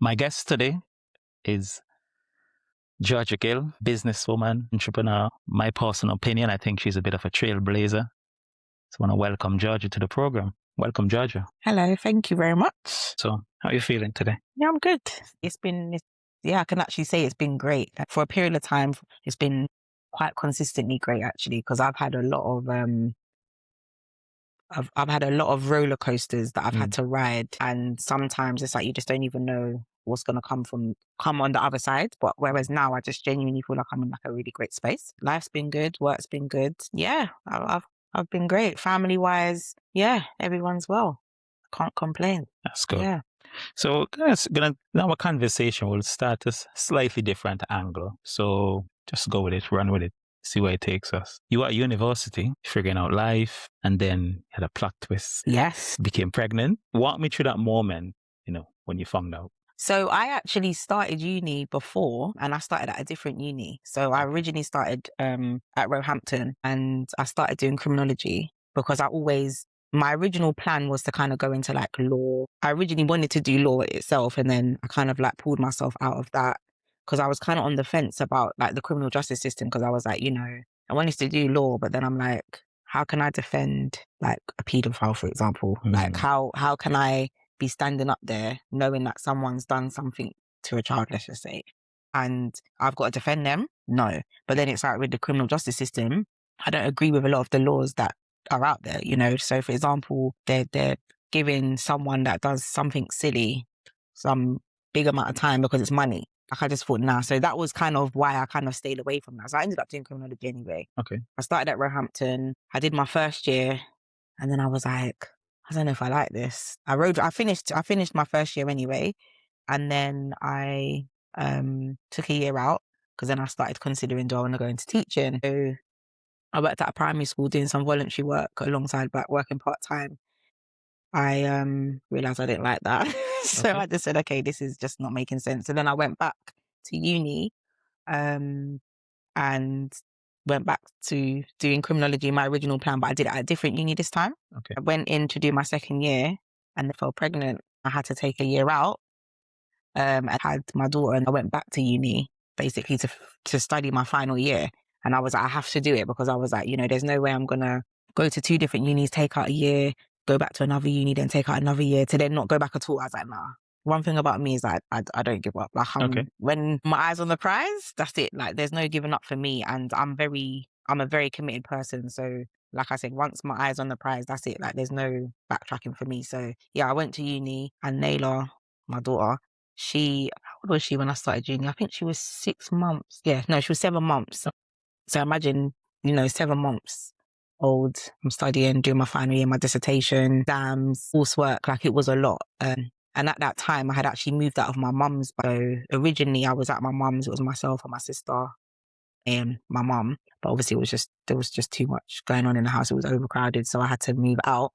My guest today is Georgia Gill, businesswoman, entrepreneur. My personal opinion, I think she's a bit of a trailblazer. So I want to welcome Georgia to the program. Welcome, Georgia. Hello, thank you very much. So how are you feeling today? Yeah, I'm good. I can actually say it's been great. For a period of time, it's been quite consistently great actually, because I've had a lot of I've had a lot of roller coasters that I've had to ride, and sometimes it's like you just don't even know what's going to come on the other side. But whereas now I just genuinely feel like I'm in like a really great space. Life's been good, work's been good. Yeah, I've been great. Family wise, yeah, everyone's well. Can't complain. That's good. Yeah. So our conversation will start a slightly different angle. So just go with it, run with it, see where it takes us. You were at university, figuring out life, and then had a plot twist. Yes. Became pregnant. Walk me through that moment, when you found out. So I actually started uni before, and I started at a different uni. So I originally started at Roehampton, and I started doing criminology because my original plan was to kind of go into like law. I originally wanted to do law itself, and then I kind of like pulled myself out of that because I was kind of on the fence about like the criminal justice system, because I was like, I wanted to do law, but then I'm like, how can I defend like a paedophile, for example? Like how can I be standing up there knowing that someone's done something to a child, let's just say, and I've got to defend them? No. But then it's like with the criminal justice system, I don't agree with a lot of the laws that are out there, So for example, they're giving someone that does something silly some big amount of time because it's money. Like I just thought, nah. So that was kind of why I kind of stayed away from that. So I ended up doing criminology anyway. Okay. I started at Roehampton. I did my first year, and then I was like, I don't know if I like this. I finished my first year anyway, and then I took a year out because then I started considering, do I want to go into teaching? So I worked at a primary school doing some voluntary work alongside working part-time. I realized I didn't like that. So Okay. I just said, okay, this is just not making sense. So then I went back to uni and went back to doing criminology, my original plan, but I did it at a different uni this time. Okay. I went in to do my second year and I fell pregnant. I had to take a year out. I had my daughter and I went back to uni basically to study my final year. And I was like, I have to do it because I was like, there's no way I'm going to go to two different unis, take out a year, go back to another uni, then take out another year to then not go back at all. I was like, nah. One thing about me is that I don't give up. Like when my eyes on the prize, that's it. Like there's no giving up for me. And I'm a very committed person. So like I said, once my eyes on the prize, that's it. Like there's no backtracking for me. So yeah, I went to uni and Naila, my daughter, how old was she when I started uni? I think she was 6 months. Yeah, no, she was 7 months. So imagine, 7 months old, I'm studying, doing my final year, my dissertation, exams, coursework, like it was a lot. And at that time I had actually moved out of my mum's. So originally I was at my mum's, it was myself and my sister and my mum. But obviously there was just too much going on in the house. It was overcrowded. So I had to move out.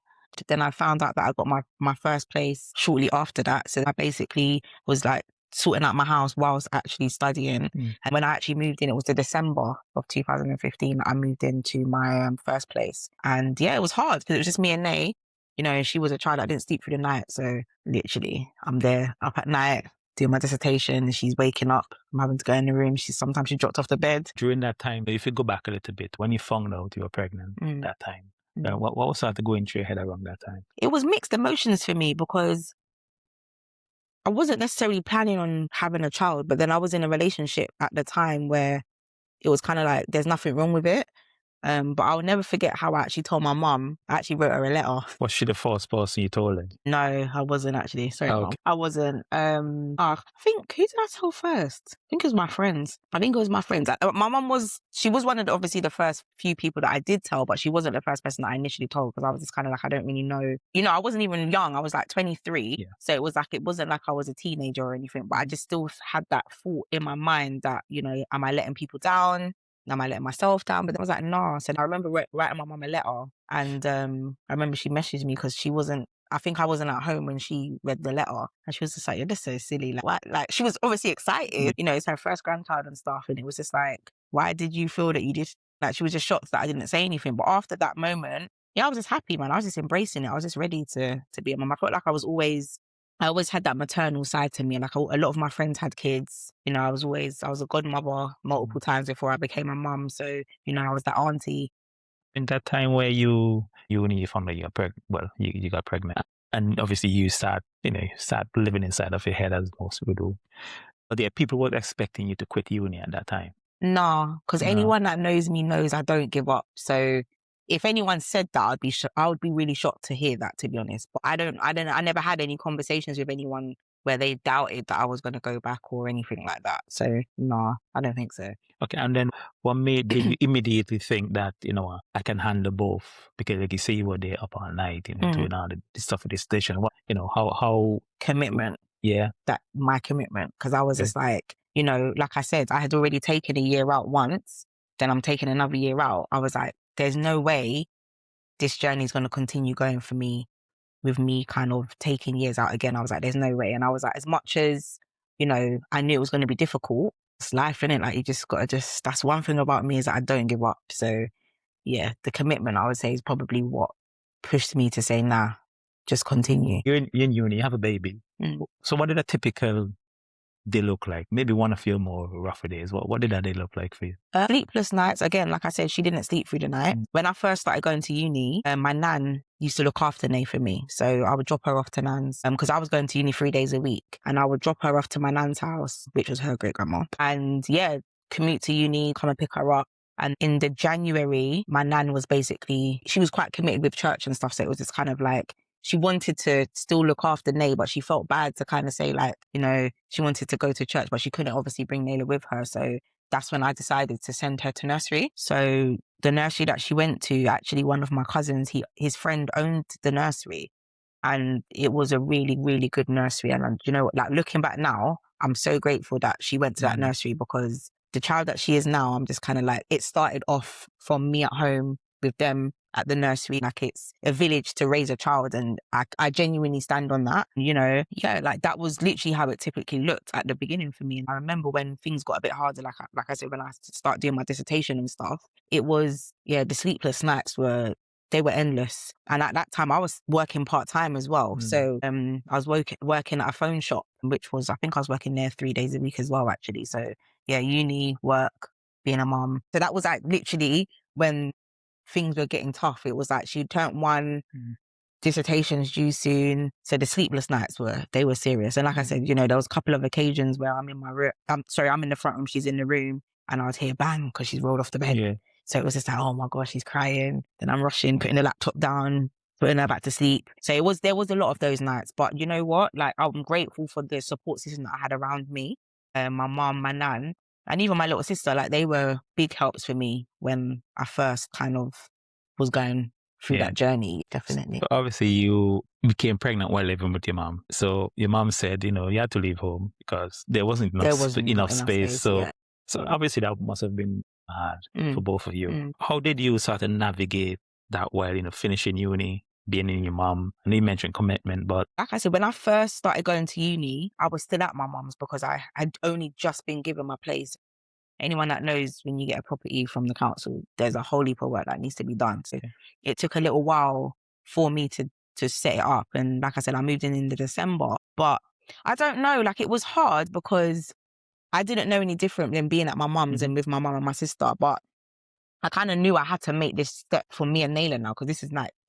Then I found out that I got my first place shortly after that. So I basically was like sorting out my house whilst actually studying. And when I actually moved in, it was the December of 2015 that I moved into my first place. And yeah, it was hard because it was just me and Nay. She was a child that didn't sleep through the night. So literally, I'm there up at night doing my dissertation. She's waking up. I'm having to go in the room. Sometimes she dropped off the bed. During that time, if you go back a little bit, when you found out you were pregnant that time, what was sort of going through your head around that time? It was mixed emotions for me because I wasn't necessarily planning on having a child, but then I was in a relationship at the time where it was kind of like there's nothing wrong with it. But I'll never forget how I actually told my mum. I actually wrote her a letter. Was she the first person you told her? No, I wasn't actually. Sorry, Okay. Mum. I wasn't. I think, who did I tell first? I think it was my friends. My mum she was one of obviously the first few people that I did tell, but she wasn't the first person that I initially told because I was just kind of like, I don't really know. I wasn't even young. I was like 23. Yeah. So it wasn't like I was a teenager or anything, but I just still had that thought in my mind that, am I letting people down? Am I letting myself down? But then I was like, no. So I remember writing my mum a letter, and I remember she messaged me because I think I wasn't at home when she read the letter, and she was just like, "You're just so silly." Like, what? Like, she was obviously excited. It's her first grandchild and stuff, and it was just like, why did you feel that you did? Like, she was just shocked that I didn't say anything. But after that moment, yeah, I was just happy, man. I was just embracing it. I was just ready to be a mum. I felt like I was always I always had that maternal side to me. Like a lot of my friends had kids. You know, I was a godmother multiple times before I became a mum. So, you know, I was that auntie. In that time where you and your family got pregnant, well, you got pregnant, and obviously you start living inside of your head as most people do. But there, people were expecting you to quit uni at that time. Nah, because No. anyone that knows me knows I don't give up. So if anyone said that, I would be really shocked to hear that, to be honest. But I never had any conversations with anyone where they doubted that I was going to go back or anything like that. So nah, I don't think so. Okay, and then what made you immediately think that, I can handle both? Because like you say, you were there up all night, doing all the stuff at the station. What, how, Commitment. yeah. That my commitment. Because I was Okay. just like, like I said, I had already taken a year out once, then I'm taking another year out. I was like, there's no way this journey is going to continue going for me with me kind of taking years out again. I was like, there's no way. And I was like, as much as, I knew it was going to be difficult, it's life, innit? Like, you just got to that's one thing about me is that I don't give up. So yeah, the commitment, I would say, is probably what pushed me to say, nah, just continue. You're in uni, you have a baby. Mm. So what did a typical day look like? Maybe one of your more rougher days. What did that day look like for you? Sleepless nights. Again, like I said, she didn't sleep through the night. When I first started going to uni, my nan used to look after Nay for me. So I would drop her off to nan's because I was going to uni 3 days a week, and I would drop her off to my nan's house, which was her great grandma. And yeah, commute to uni, come and pick her up. And in the January, my nan was she was quite committed with church and stuff. So it was just kind of like, she wanted to still look after Nay, but she felt bad to kind of say like, she wanted to go to church, but she couldn't obviously bring Nayla with her. So that's when I decided to send her to nursery. So the nursery that she went to, actually one of my cousins, his friend owned the nursery. And it was a really, really good nursery. And like looking back now, I'm so grateful that she went to that nursery, because the child that she is now, I'm just kind of like, it started off from me at home with them at the nursery. Like, it's a village to raise a child. And I genuinely stand on that, yeah, like that was literally how it typically looked at the beginning for me. And I remember when things got a bit harder, like I said, when I started doing my dissertation and stuff, it was, yeah, the sleepless nights they were endless. And at that time I was working part-time as well. So I was working at a phone shop, which was, I think I was working there 3 days a week as well, actually. So yeah, uni, work, being a mom. So that was like literally when things were getting tough. It was like she turned one, dissertations due soon. So the sleepless nights they were serious. And like I said, there was a couple of occasions where I'm in my room. I'm in the front room, she's in the room, and I would hear bang because she's rolled off the bed. Yeah. So it was just like, oh my gosh, she's crying. Then I'm rushing, putting the laptop down, putting her back to sleep. So there was a lot of those nights. But you know what? Like, I'm grateful for the support system that I had around me. My mom, my nan, and even my little sister. Like, they were big helps for me when I first kind of was going through that journey, definitely. So obviously, you became pregnant while living with your mom. So your mom said, you had to leave home because there wasn't enough space. So, yeah. so obviously that must have been hard for both of you. How did you sort of navigate that while, finishing uni, being in your mom? And you mentioned commitment, but like I said, when I first started going to uni, I was still at my mum's because I had only just been given my place. Anyone that knows, when you get a property from the council, there's a whole heap of work that needs to be done. So it took a little while for me to set it up. And like I said, I moved in the December. But I don't know, like, it was hard because I didn't know any different than being at my mum's and with my mum and my sister. But I kind of knew I had to make this step for me and Nayla now, because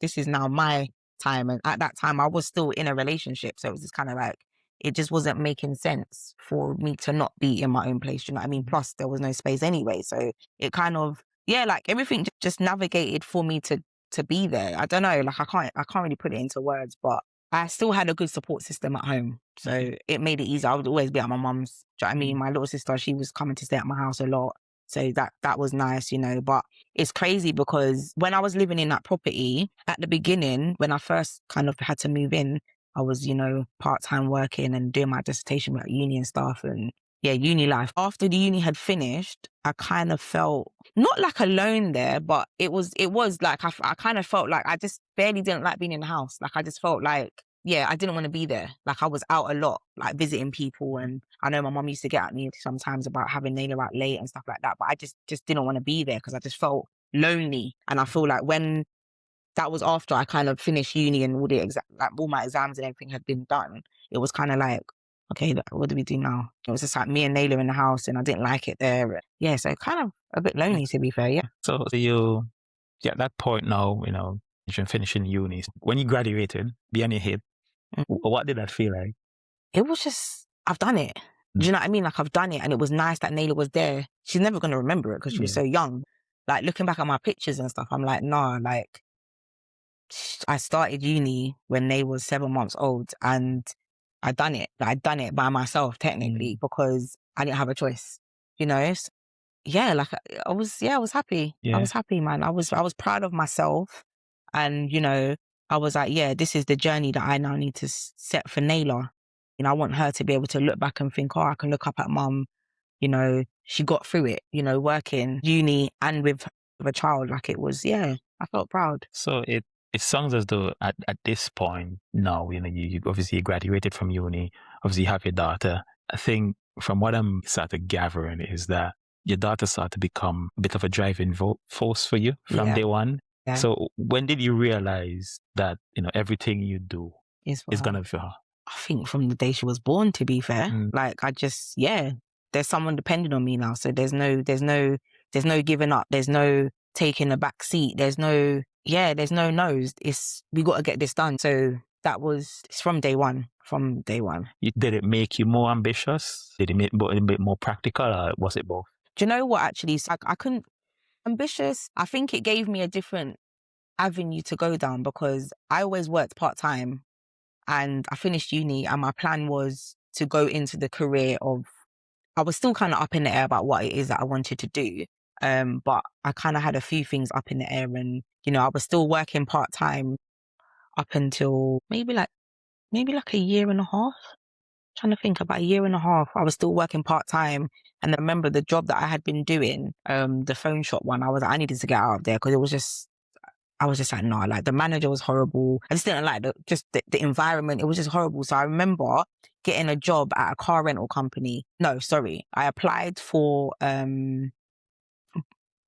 this is now my time. And at that time, I was still in a relationship. So it was just kind of like, it just wasn't making sense for me to not be in my own place. You know what I mean? Plus, there was no space anyway. So it kind of, yeah, like everything just navigated for me to be there. I don't know, like I can't really put it into words, but I still had a good support system at home. So it made it easy. I would always be at my mum's. Do you know what I mean? My little sister, she was coming to stay at my house a lot. So that was nice, but it's crazy because when I was living in that property at the beginning, when I first kind of had to move in, I was, part-time working and doing my dissertation at uni and stuff, and yeah, uni life. After the uni had finished, I kind of felt not like alone there, but it was like, I kind of felt like I just barely didn't like being in the house. Like, I just felt like, yeah, I didn't want to be there. Like, I was out a lot, like visiting people. And I know my mum used to get at me sometimes about having Nayla out late and stuff like that. But I just didn't want to be there because I just felt lonely. And I feel like when that was after I kind of finished uni and all my exams and everything had been done. It was kind of like, okay, what do we do now? It was just like me and Naylor in the house, and I didn't like it there. Yeah, so kind of a bit lonely, to be fair. Yeah. So you, yeah, at that point now, you're finishing uni. When you graduated, be on your hip, Mm. what did that feel like? It was just, I've done it. Do you know what I mean? Like, I've done it, and it was nice that Naylor was there. She's never going to remember it because she was so young. Like, looking back at my pictures and stuff, I'm like, nah, like, I started uni when they was 7 months old, and I done it. I'd done it by myself technically because I didn't have a choice. You know, yeah, like I was happy. I Yeah. was happy, man. I was proud of myself, and I was like, yeah, this is the journey that I now need to set for Naylor. I want her to be able to look back and think, oh, I can look up at mum. She got through it. Working uni and with a child, like it was. Yeah, I felt proud. So it sounds as though at this point now, you obviously graduated from uni, obviously you have your daughter. I think from what I'm started gathering is that your daughter started to become a bit of a driving force for you from Yeah. day one. Yeah. So when did you realize that, everything you do is going to be for her? I think from the day she was born, to be fair. Like there's someone depending on me now. So there's no giving up. There's no taking a back seat. There's no no's. We got to get this done. So it's from day one. Did it make you more ambitious? Did it make it a bit more practical, or was it both? Do you know what, actually? So I couldn't, ambitious. I think it gave me a different avenue to go down because I always worked part-time. And I finished uni, and my plan was to go into the career of, I was still kind of up in the air about what it is that I wanted to do. But I kind of had a few things up in the air, and, I was still working part-time up until maybe like a year and a half. Trying to think, about a year and a half. I was still working part-time. And I remember the job that I had been doing, the phone shop one, I needed to get out of there because I was just like, no, like the manager was horrible. I just didn't like the environment. It was just horrible. So I remember getting a job at a car rental company. No, sorry. I applied for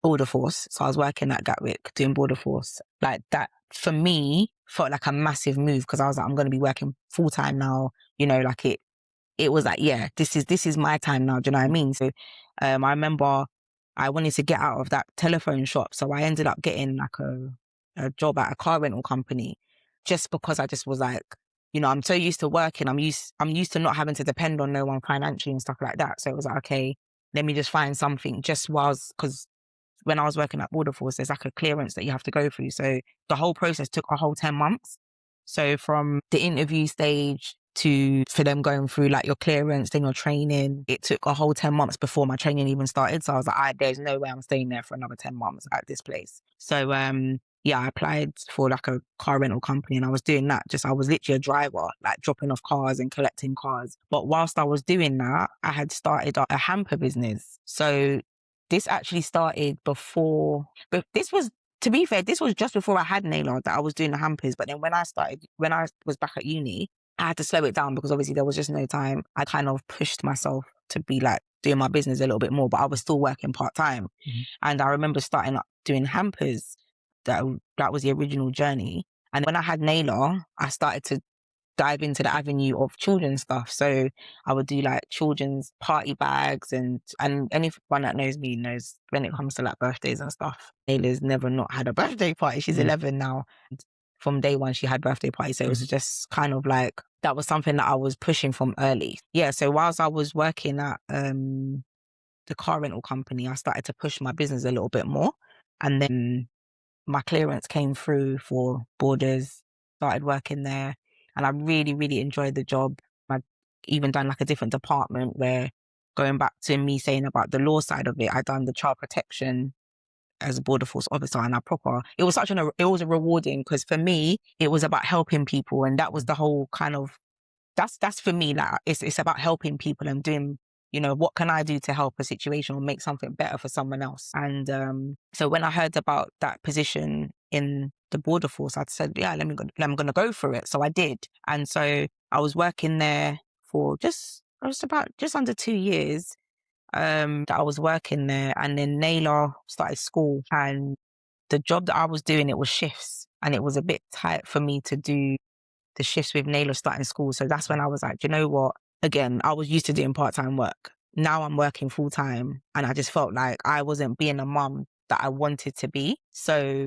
Border Force. So I was working at Gatwick doing Border Force. Like that for me felt like a massive move because I was like, I'm going to be working full time now. Like it was like, yeah, this is my time now. Do you know what I mean? So I remember I wanted to get out of that telephone shop. So I ended up getting like a job at a car rental company just because I just was like, I'm so used to working. I'm used to not having to depend on no one financially and stuff like that. So it was like, okay, let me just find something because when I was working at Border Force, there's like a clearance that you have to go through. So the whole process took a whole 10 months. So from the interview stage for them going through like your clearance, then your training, it took a whole 10 months before my training even started. So I was like, there's no way I'm staying there for another 10 months at this place. So, I applied for like a car rental company, and I was doing that. I was literally a driver, like dropping off cars and collecting cars. But whilst I was doing that, I had started a hamper business. So this actually started before, but to be fair, this was just before I had Naylor that I was doing the hampers. But then when I was back at uni, I had to slow it down because obviously there was just no time. I kind of pushed myself to be like doing my business a little bit more, but I was still working part-time. And I remember starting up doing hampers. That was the original journey. And when I had Naylor, I started to dive into the avenue of children's stuff. So I would do like children's party bags, and anyone that knows me knows when it comes to like birthdays and stuff, Naylor's never not had a birthday party. She's 11 now. From day one, she had birthday parties. So it was just kind of like, that was something that I was pushing from early. Yeah. So whilst I was working at the car rental company, I started to push my business a little bit more. And then my clearance came through for Borders, started working there, and I really, really enjoyed the job. I even done like a different department where, going back to me saying about the law side of it, I done the child protection as a border force officer, and it was it was rewarding because for me, it was about helping people, and that was the whole kind of, that's for me, like it's about helping people and doing, what can I do to help a situation or make something better for someone else. And so when I heard about that position in the border force, I said, yeah, I'm going to go for it. So I did. And so I was working there for just under 2 years that I was working there. And then Naylor started school, and the job that I was doing, it was shifts, and it was a bit tight for me to do the shifts with Naylor starting school. So that's when I was like, you know what? Again, I was used to doing part-time work. Now I'm working full-time, and I just felt like I wasn't being a mum that I wanted to be. So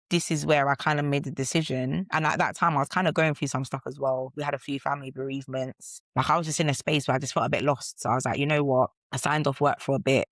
this is where I kind of made the decision. And at that time, I was kind of going through some stuff as well. We had a few family bereavements. Like, I was just in a space where I just felt a bit lost. So I was like, you know what? I signed off work for a bit,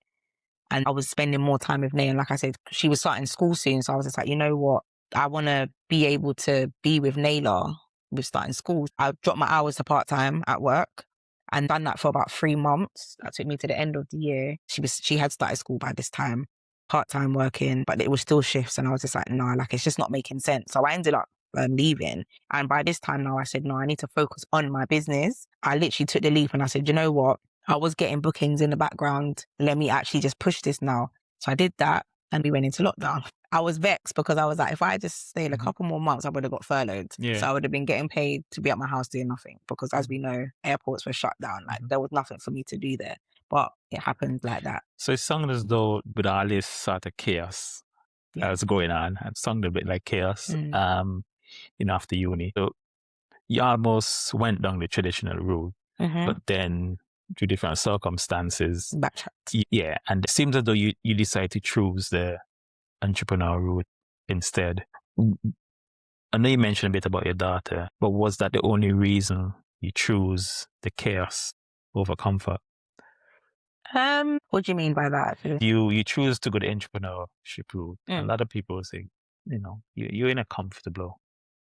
and I was spending more time with Nay. And like I said, she was starting school soon. So I was just like, you know what? I want to be able to be with Nayla with starting school. I dropped my hours to part-time at work and done that for about 3 months. That took me to the end of the year. She had started school by this time, part-time working, but it was still shifts. And I was just like, nah, like, it's just not making sense. So I ended up leaving. And by this time now, I said, no, I need to focus on my business. I literally took the leap and I said, you know what? I was getting bookings in the background. Let me actually just push this now. So I did that, and we went into lockdown. I was vexed because I was like, if I just stayed a couple more months, I would have got furloughed. Yeah. So I would have been getting paid to be at my house doing nothing, because as we know, airports were shut down. Like, there was nothing for me to do there. But it happened like that. So it sounded as though with all this sort of chaos that was going on, it sounded a bit like chaos, after uni. So you almost went down the traditional route, but then through different circumstances, backtracked. Yeah, and it seems as though you decide to choose the entrepreneur route instead. I know you mentioned a bit about your daughter, but was that the only reason you choose the chaos over comfort? What do you mean by that? You choose to go the entrepreneurship route. A lot of people say, you're in a comfortable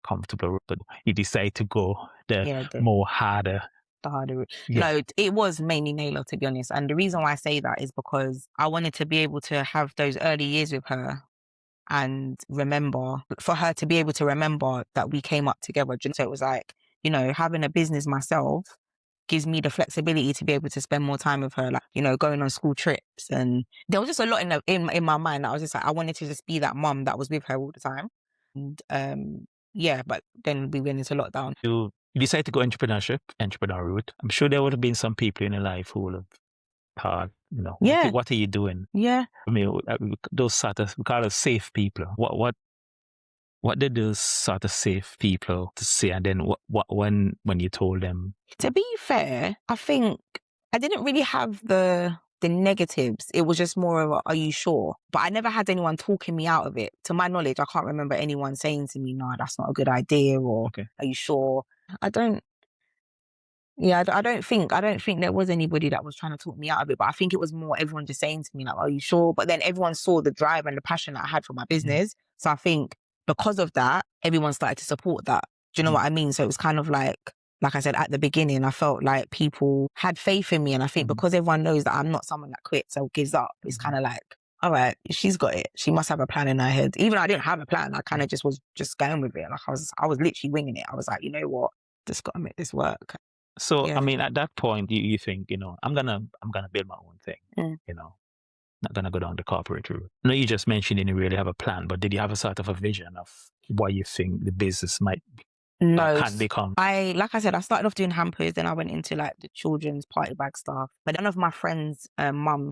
route, but you decide to go the more harder. The harder route. Yeah. No, it was mainly Naylor, to be honest. And the reason why I say that is because I wanted to be able to have those early years with her and for her to be able to remember that we came up together. So it was like, having a business myself gives me the flexibility to be able to spend more time with her, like, going on school trips. And there was just a lot in my mind that I was just like, I wanted to just be that mum that was with her all the time. And yeah, but then we went into lockdown. You decide to go entrepreneur route. I'm sure there would have been some people in your life who would have thought, what are you doing? Yeah. I mean, those sort of, we call it safe people. What did those sort of safe people to say? And then when you told them? To be fair, I think I didn't really have the negatives. It was just more of, are you sure? But I never had anyone talking me out of it. To my knowledge, I can't remember anyone saying to me, no, that's not a good idea, or are you sure? I don't think there was anybody that was trying to talk me out of it, but I think it was more everyone just saying to me, like, are you sure? But then everyone saw the drive and the passion that I had for my business. So I think because of that, everyone started to support that. Do you know what I mean? So it was kind of like I said at the beginning, I felt like people had faith in me. And I think because everyone knows that I'm not someone that quits or gives up, it's kind of like, all right, she's got it. She must have a plan in her head. Even though I didn't have a plan, I kind of just was just going with it. Like I was literally winging it. I was like, you know what? Just got to make this work. So, I mean, at that point, you think, I'm gonna build my own thing, not gonna go down the corporate route. No, you just mentioned you didn't really have a plan, but did you have a sort of a vision of what you think the business might can become? Like I said, I started off doing hampers, then I went into like the children's party bag stuff. But one of my friends' mum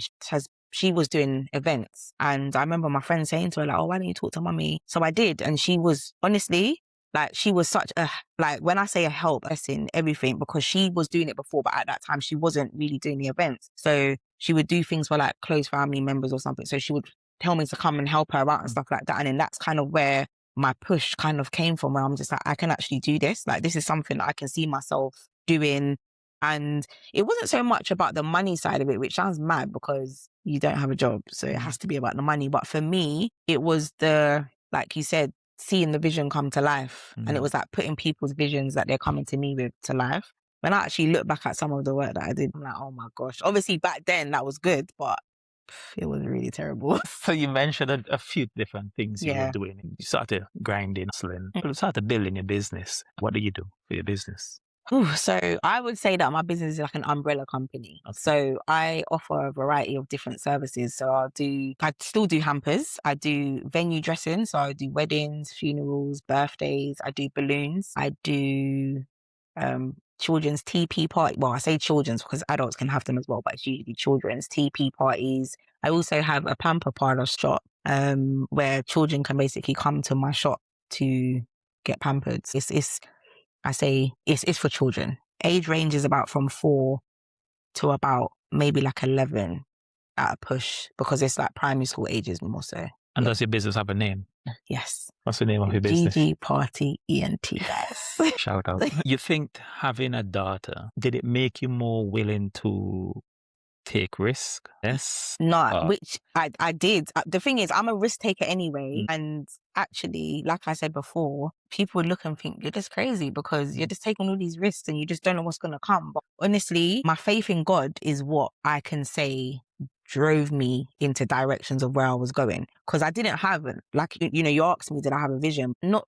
she was doing events, and I remember my friend saying to her, like, oh, why don't you talk to mummy? So I did, and she was honestly, like, she was such a, like, when I say a help, that's in everything, because she was doing it before, but at that time she wasn't really doing the events. So she would do things for like close family members or something. So she would tell me to come and help her out and stuff like that. And then that's kind of where my push kind of came from, where I'm just like, I can actually do this. Like, this is something that I can see myself doing. And it wasn't so much about the money side of it, which sounds mad because you don't have a job. So it has to be about the money. But for me, it was like you said, seeing the vision come to life. And it was like putting people's visions that they're coming to me with to life. When I actually look back at some of the work that I did, I'm like, oh my gosh. Obviously back then that was good, but it was really terrible. So you mentioned a few different things you were doing. You started grinding, hustling, you started building your business. What do you do for your business? So I would say that my business is like an umbrella company. Okay. So I offer a variety of different services. So I still do hampers. I do venue dressing. So I do weddings, funerals, birthdays. I do balloons. I do children's TP party. Well, I say children's because adults can have them as well, but it's usually children's TP parties. I also have a pamper parlor shop. where children can basically come to my shop to get pampered. It's for children. Age range is about from 4 to about maybe like 11 at a push, because it's like primary school ages more so. And does your business have a name? Yes. What's the name of your business? GG Party ENT, guys. Shout out. You think having a daughter, did it make you more willing to take risk? Yes. No, which I did. The thing is, I'm a risk taker anyway. And actually, like I said before, people would look and think you're just crazy because you're just taking all these risks and you just don't know what's going to come. But honestly, my faith in God is what I can say drove me into directions of where I was going. Because I didn't have, like, you asked me, did I have a vision? Not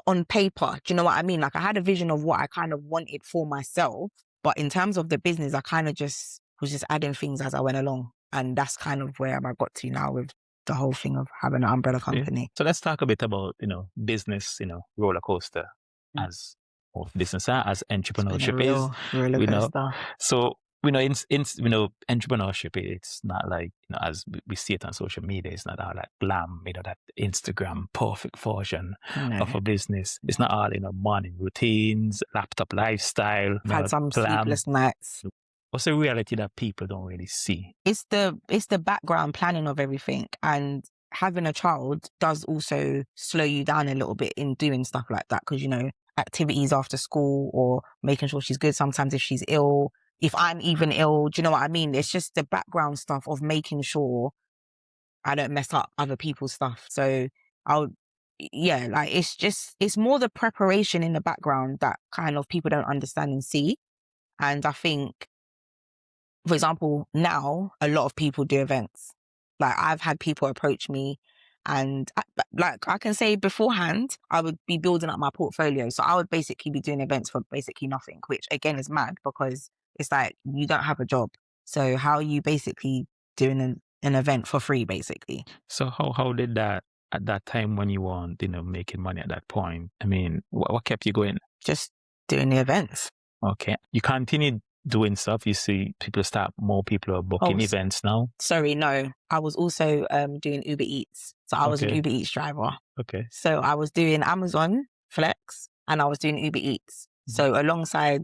on paper. Do you know what I mean? Like, I had a vision of what I kind of wanted for myself. But in terms of the business, I kind of was just adding things as I went along. And that's kind of where I got to now with the whole thing of having an umbrella company. So let's talk a bit about, business, roller coaster as business, as entrepreneurship real roller coaster. So, entrepreneurship, it's not like, as we see it on social media, it's not all like glam, that Instagram perfect version of a business. It's not all, morning routines, laptop lifestyle. I've had some sleepless nights. What's the reality that people don't really see? It's the background planning of everything, and having a child does also slow you down a little bit in doing stuff like that, because activities after school or making sure she's good. Sometimes if she's ill, if I'm even ill, do you know what I mean? It's just the background stuff of making sure I don't mess up other people's stuff. So it's more the preparation in the background that kind of people don't understand and see. And I think, for example, now a lot of people do events. Like, I've had people approach me, and I can say beforehand, I would be building up my portfolio. So I would basically be doing events for basically nothing, which again is mad, because it's like, you don't have a job. So how are you basically doing an event for free, basically? So how did that, at that time when you weren't, making money at that point? I mean, what kept you going? Just doing the events. Okay. You continued doing stuff. You see more people are booking events now. Sorry, no. I was also doing Uber Eats. So I was an Uber Eats driver. Okay. So I was doing Amazon Flex and I was doing Uber Eats. So alongside,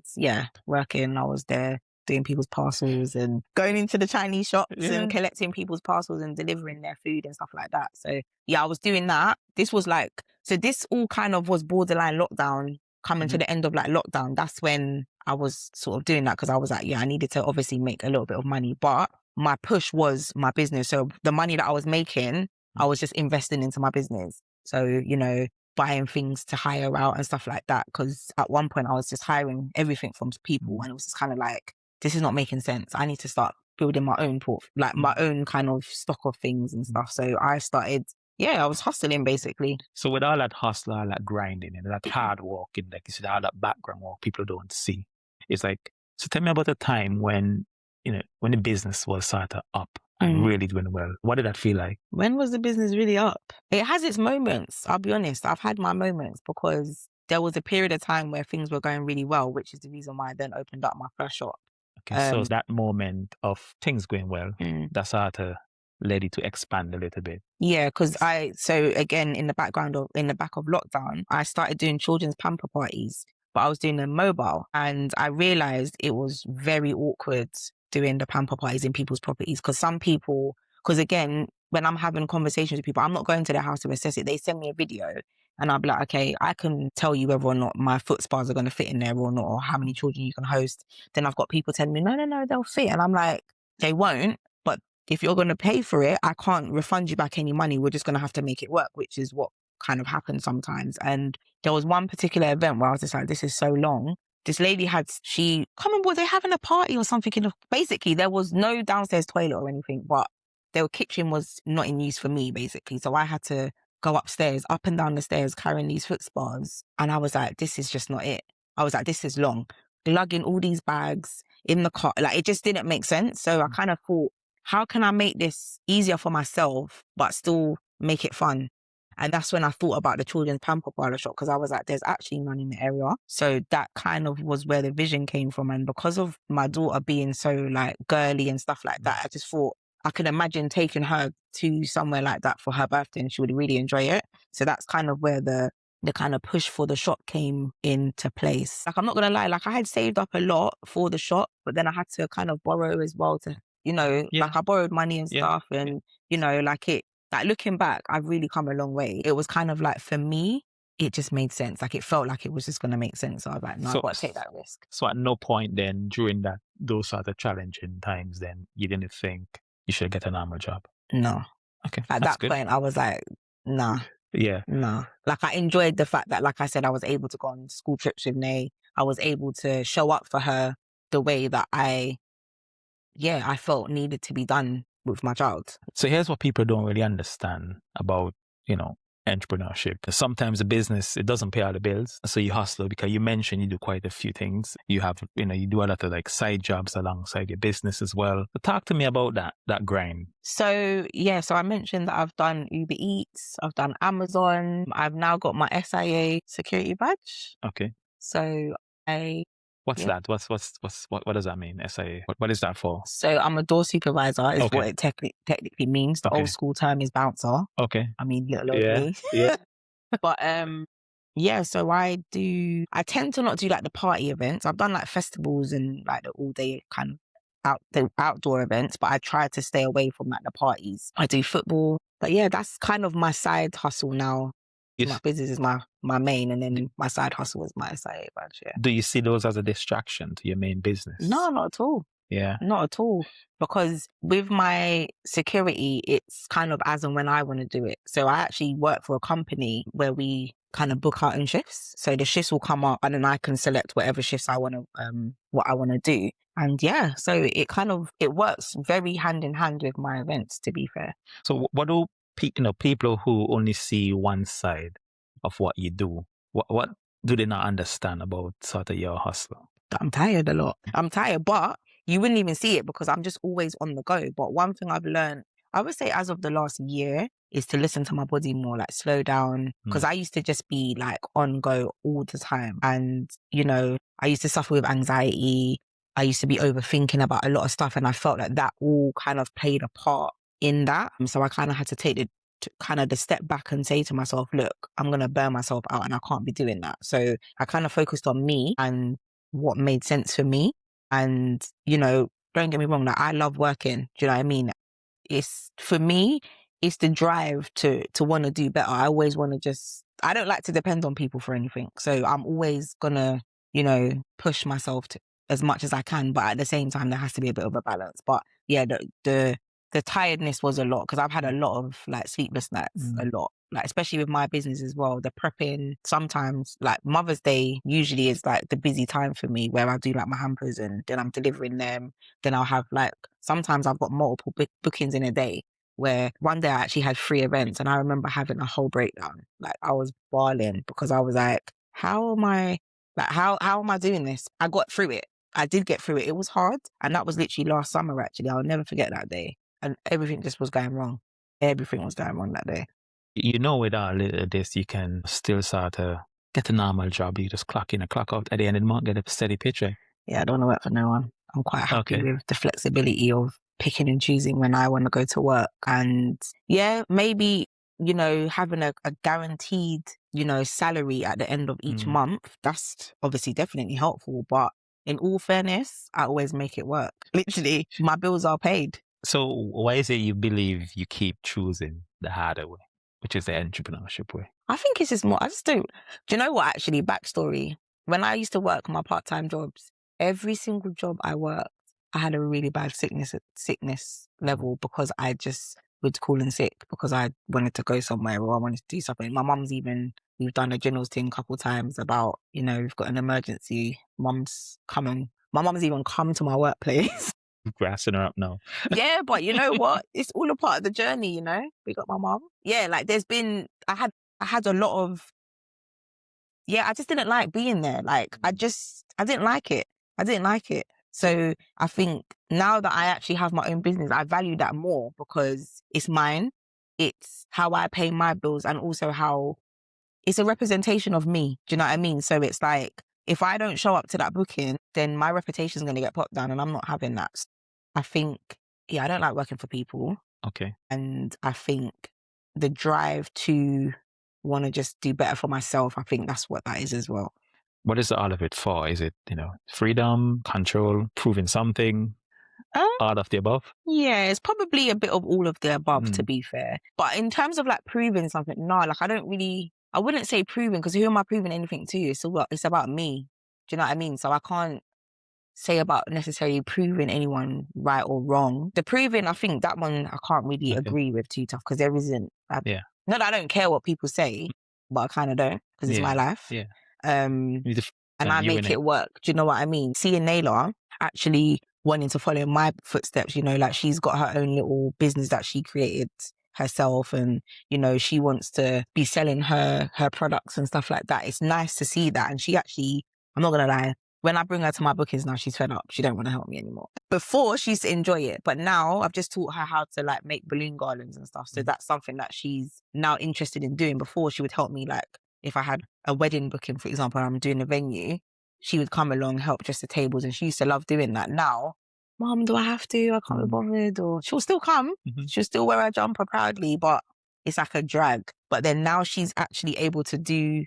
working, I was there doing people's parcels and going into the Chinese shops and collecting people's parcels and delivering their food and stuff like that. So I was doing that. This was this all kind of was borderline lockdown, coming to the end of lockdown. That's when I was sort of doing that, because I was like, I needed to obviously make a little bit of money, but my push was my business. So the money that I was making, I was just investing into my business. So, buying things to hire out and stuff like that. Because at one point I was just hiring everything from people, and it was just kind of like, this is not making sense. I need to start building my own my own kind of stock of things and stuff. So I started, I was hustling basically. So with all that hustle, all that grinding and that hard work, and like you said, all that background work people don't see, it's like, so tell me about a time when, when the business was sort of up and really doing well. What did that feel like? When was the business really up? It has its moments. I'll be honest. I've had my moments, because there was a period of time where things were going really well, which is the reason why I then opened up my first shop. Okay, so that moment of things going well, that sort of led you to expand a little bit. Yeah, because again, in the back of lockdown, I started doing children's pamper parties, but I was doing them mobile, and I realized it was very awkward doing the pamper parties in people's properties, because again, when I'm having conversations with people, I'm not going to their house to assess it. They send me a video and I'll be like, okay, I can tell you whether or not my foot spas are going to fit in there or not, or how many children you can host. Then I've got people telling me, no, they'll fit. And I'm like, they won't, but if you're going to pay for it, I can't refund you back any money. We're just going to have to make it work, which is what kind of happens sometimes. And there was one particular event where I was just like, this is so long. This lady were they having a party or something? Basically, there was no downstairs toilet or anything, but their kitchen was not in use for me, basically. So I had to go upstairs, up and down the stairs, carrying these foot spas. And I was like, this is just not it. I was like, this is long. Lugging all these bags in the car. Like, it just didn't make sense. So I kind of thought, how can I make this easier for myself, but still make it fun? And that's when I thought about the children's pamper parlor shop, because I was like, there's actually none in the area. So that kind of was where the vision came from. And because of my daughter being so girly and stuff like that, I just thought I can imagine taking her to somewhere like that for her birthday and she would really enjoy it. So that's kind of where the kind of push for the shop came into place. Like, I'm not going to lie, like I had saved up a lot for the shop, but then I had to kind of borrow as well to, like I borrowed money and stuff and, like looking back, I've really come a long way. It was kind of like, for me, it just made sense. Like it felt like it was just going to make sense. So I was like, no, I've got to take that risk. So at no point then during those sort of challenging times, then you didn't think you should get a normal job? No. Okay. At that point, I was like, nah. Yeah. No. Like I enjoyed the fact that, like I said, I was able to go on school trips with Nay. I was able to show up for her the way that I felt needed to be done with my child. So here's what people don't really understand about, entrepreneurship. Sometimes the business, it doesn't pay all the bills. So you hustle because you mentioned you do quite a few things. You have, you do a lot of like side jobs alongside your business as well. But talk to me about that grind. So I mentioned that I've done Uber Eats, I've done Amazon. I've now got my SIA security badge. Okay. So What's that? What does that mean? SIA. What is that for? So I'm a door supervisor is what it technically means. The old school term is bouncer. Okay. I mean, little old me. Yeah. But so I tend to not do like the party events. I've done like festivals and like the all day kind of outdoor events, but I try to stay away from like the parties. I do football. But yeah, that's kind of my side hustle now. Yes. My business is my main, and then my side hustle is my SIA badge. Yeah. Do you see those as a distraction to your main business? No, not at all. Yeah. Not at all. Because with my security, it's kind of as and when I want to do it. So I actually work for a company where we kind of book our own shifts. So the shifts will come up and then I can select whatever shifts I want to, what I want to do. And yeah, so it works very hand in hand with my events, to be fair. So what do people who only see one side of what you do, what do they not understand about sort of your hustle? I'm tired a lot. I'm tired, but you wouldn't even see it because I'm just always on the go. But one thing I've learned, I would say as of the last year, is to listen to my body more, like slow down. Because I used to just be like on go all the time. And, I used to suffer with anxiety. I used to be overthinking about a lot of stuff. And I felt like that all kind of played a part in that. So I kind of had to take the step back and say to myself, look, I'm going to burn myself out and I can't be doing that. So I kind of focused on me and what made sense for me. And, don't get me wrong, like I love working. Do you know what I mean? For me, it's the drive to want to do better. I always want to I don't like to depend on people for anything. So I'm always gonna, push myself to as much as I can. But at the same time, there has to be a bit of a balance. But yeah, the tiredness was a lot because I've had a lot of like sleepless nights, a lot. Like, especially with my business as well, the prepping, sometimes like Mother's Day usually is like the busy time for me where I do like my hampers and then I'm delivering them. Then I'll have like, sometimes I've got multiple bookings in a day where one day I actually had 3 events and I remember having a whole breakdown. Like I was bawling because I was like, how am I doing this? I got through it. I did get through it. It was hard. And that was literally last summer, actually. I'll never forget that day. And everything just was going wrong. Everything was going wrong that day. With all of this, you can still sort of get a normal job. You just clock in and clock out at the end of the month, get a steady paycheck. Yeah, I don't want to work for no one. I'm quite happy with the flexibility of picking and choosing when I want to go to work. And yeah, maybe, having a guaranteed, salary at the end of each month, that's obviously definitely helpful. But in all fairness, I always make it work. Literally, my bills are paid. So why is it you believe you keep choosing the harder way, which is the entrepreneurship way? I think it's just more, I just don't. Do you know what, actually, backstory? When I used to work my part-time jobs, every single job I worked, I had a really bad sickness level because I just would call in sick because I wanted to go somewhere or I wanted to do something. We've done a generals thing a couple of times about, we've got an emergency. My mum's even come to my workplace. Grassing her up now. Yeah, but you know what? It's all a part of the journey, We got my mum. Yeah, like I had a lot of, I just didn't like being there. Like, I didn't like it. I didn't like it. So I think now that I actually have my own business, I value that more because it's mine. It's how I pay my bills and also how it's a representation of me. Do you know what I mean? So it's like, if I don't show up to that booking, then my reputation is going to get popped down and I'm not having that. I think Yeah, I don't like working for people. Okay. And I think the drive to want to just do better for myself, I think that's what that is as well. What is all of it for? Is it, freedom, control, proving something, Um, all of the above? Yeah, it's probably a bit of all of the above, to Mm. be fair. But in terms of like proving something, no, like I wouldn't say proving, because who am I proving anything to? It's about me. Do you know what I mean? So I can't say about necessarily proving anyone right or wrong. The proving, I think that one I can't really Okay. agree with too tough, because there isn't. Yeah. Not that I don't care what people say, but I kind of don't, because it's my life. Yeah. Um, You need to and focus I on you make in it work. Do you know what I mean? Seeing Naylor actually wanting to follow in my footsteps, like she's got her own little business that she created herself, and she wants to be selling her products and stuff like that. It's nice to see that. And she actually, I'm not gonna lie, when I bring her to my bookings now, she's fed up. She don't want to help me anymore. Before, she used to enjoy it, but now I've just taught her how to like make balloon garlands and stuff. So that's something that she's now interested in doing. Before, she would help me, like if I had a wedding booking, for example, and I'm doing a venue, she would come along, help dress the tables, and she used to love doing that. Now, Mom, do I have to? I can't be bothered. Or she'll still come. She'll still wear her jumper proudly, but it's like a drag. But then now she's actually able to do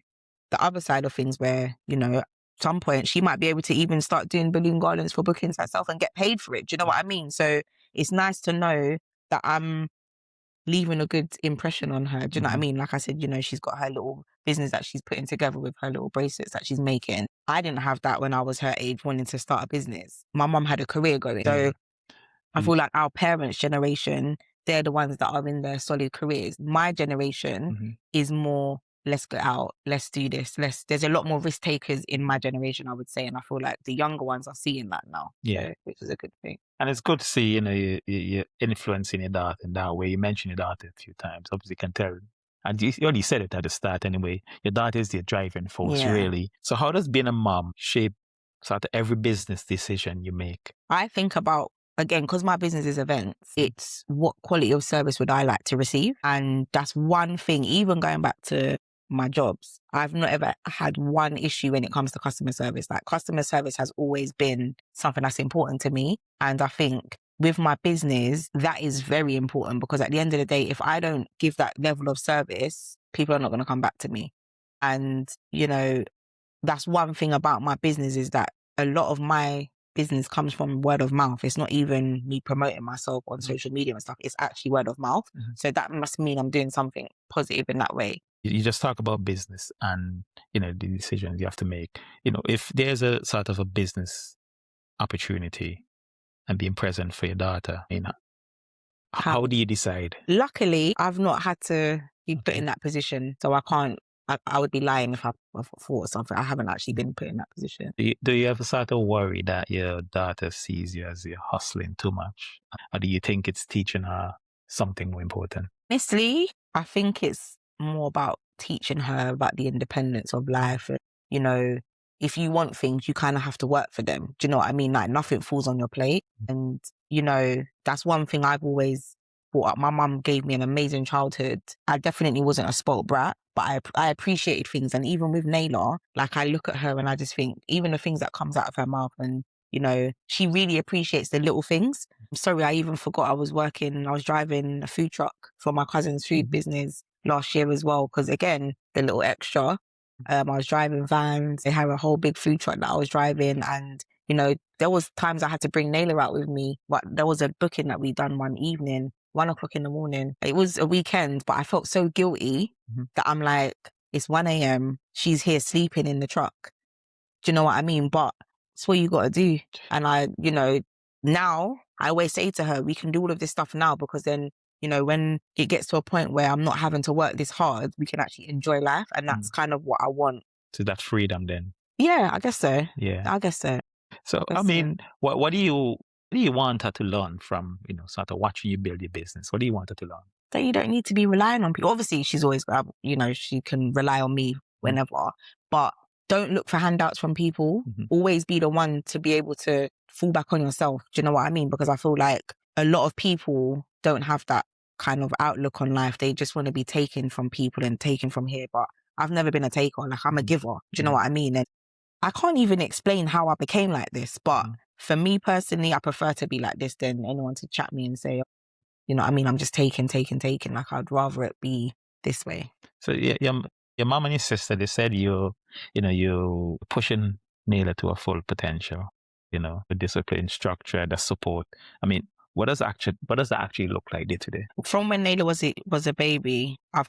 the other side of things where, at some point she might be able to even start doing balloon garlands for bookings herself and get paid for it. Do you know what I mean? So it's nice to know that I'm leaving a good impression on her. Do you know what I mean? Like I said, she's got her little business that she's putting together with her little bracelets that she's making. I didn't have that when I was her age, wanting to start a business. My mum had a career going. So I feel like our parents' generation, they're the ones that are in their solid careers. My generation is more, let's go out, let's do this. There's a lot more risk takers in my generation, I would say. And I feel like the younger ones are seeing that now. Yeah. So, which is a good thing. And it's good to see, you're influencing your daughter in that way. You mentioned your daughter a few times. Obviously, you can tell. And you already said it at the start anyway. Your daughter is your driving force, really. So how does being a mom shape sort of every business decision you make? I think about, again, because my business is events, it's what quality of service would I like to receive? And that's one thing, even going back to my jobs, I've not ever had one issue when it comes to customer service. Like, customer service has always been something that's important to me. And I think with my business, that is very important, because at the end of the day, if I don't give that level of service, people are not going to come back to me. And, that's one thing about my business, is that a lot of my business comes from word of mouth. It's not even me promoting myself on social media and stuff. It's actually word of mouth. So that must mean I'm doing something positive in that way. You just talk about business and, the decisions you have to make. If there's a sort of a business opportunity and being present for your daughter, how do you decide? Luckily, I've not had to be put in that position. So I can't, I would be lying if I thought something. I haven't actually been put in that position. Do you ever sort of worry that your daughter sees you as you're hustling too much? Or do you think it's teaching her something more important? Honestly, I think it's more about teaching her about the independence of life. And, if you want things, you kind of have to work for them. Do you know what I mean? Like, nothing falls on your plate. And, that's one thing I've always brought up. My mum gave me an amazing childhood. I definitely wasn't a spoilt brat, but I appreciated things. And even with Naylor, like, I look at her and I just think, even the things that comes out of her mouth, and, she really appreciates the little things. I'm sorry, I even forgot I was driving a food truck for my cousin's food business last year as well. Because again, the little extra, I was driving vans. They had a whole big food truck that I was driving. And, there was times I had to bring Naylor out with me. But there was a booking that we done one evening, 1 o'clock in the morning. It was a weekend, but I felt so guilty that I'm like, it's 1 a.m. She's here sleeping in the truck. Do you know what I mean? But it's what you got to do. And now I always say to her, we can do all of this stuff now, because then, when it gets to a point where I'm not having to work this hard, we can actually enjoy life. And that's kind of what I want. So that freedom then? Yeah, I guess so. Yeah. I guess so. So, I mean, what do you want her to learn from, sort of watching you build your business? What do you want her to learn? That you don't need to be relying on people. Obviously, she's always, she can rely on me whenever, but don't look for handouts from people. Always be the one to be able to fall back on yourself. Do you know what I mean? Because I feel like a lot of people don't have that kind of outlook on life. They just want to be taken from people and taken from here. But I've never been a taker. Like, I'm a giver. Do you know what I mean? And I can't even explain how I became like this, but for me personally, I prefer to be like this than anyone to chat me and say, you know what I mean, I'm just taking. Like, I'd rather it be this way. So your mom and your sister, they said you pushing Naylor to her full potential. The discipline, structure, the support. I mean, what does that actually look like day to day? From when Naylor was a baby, I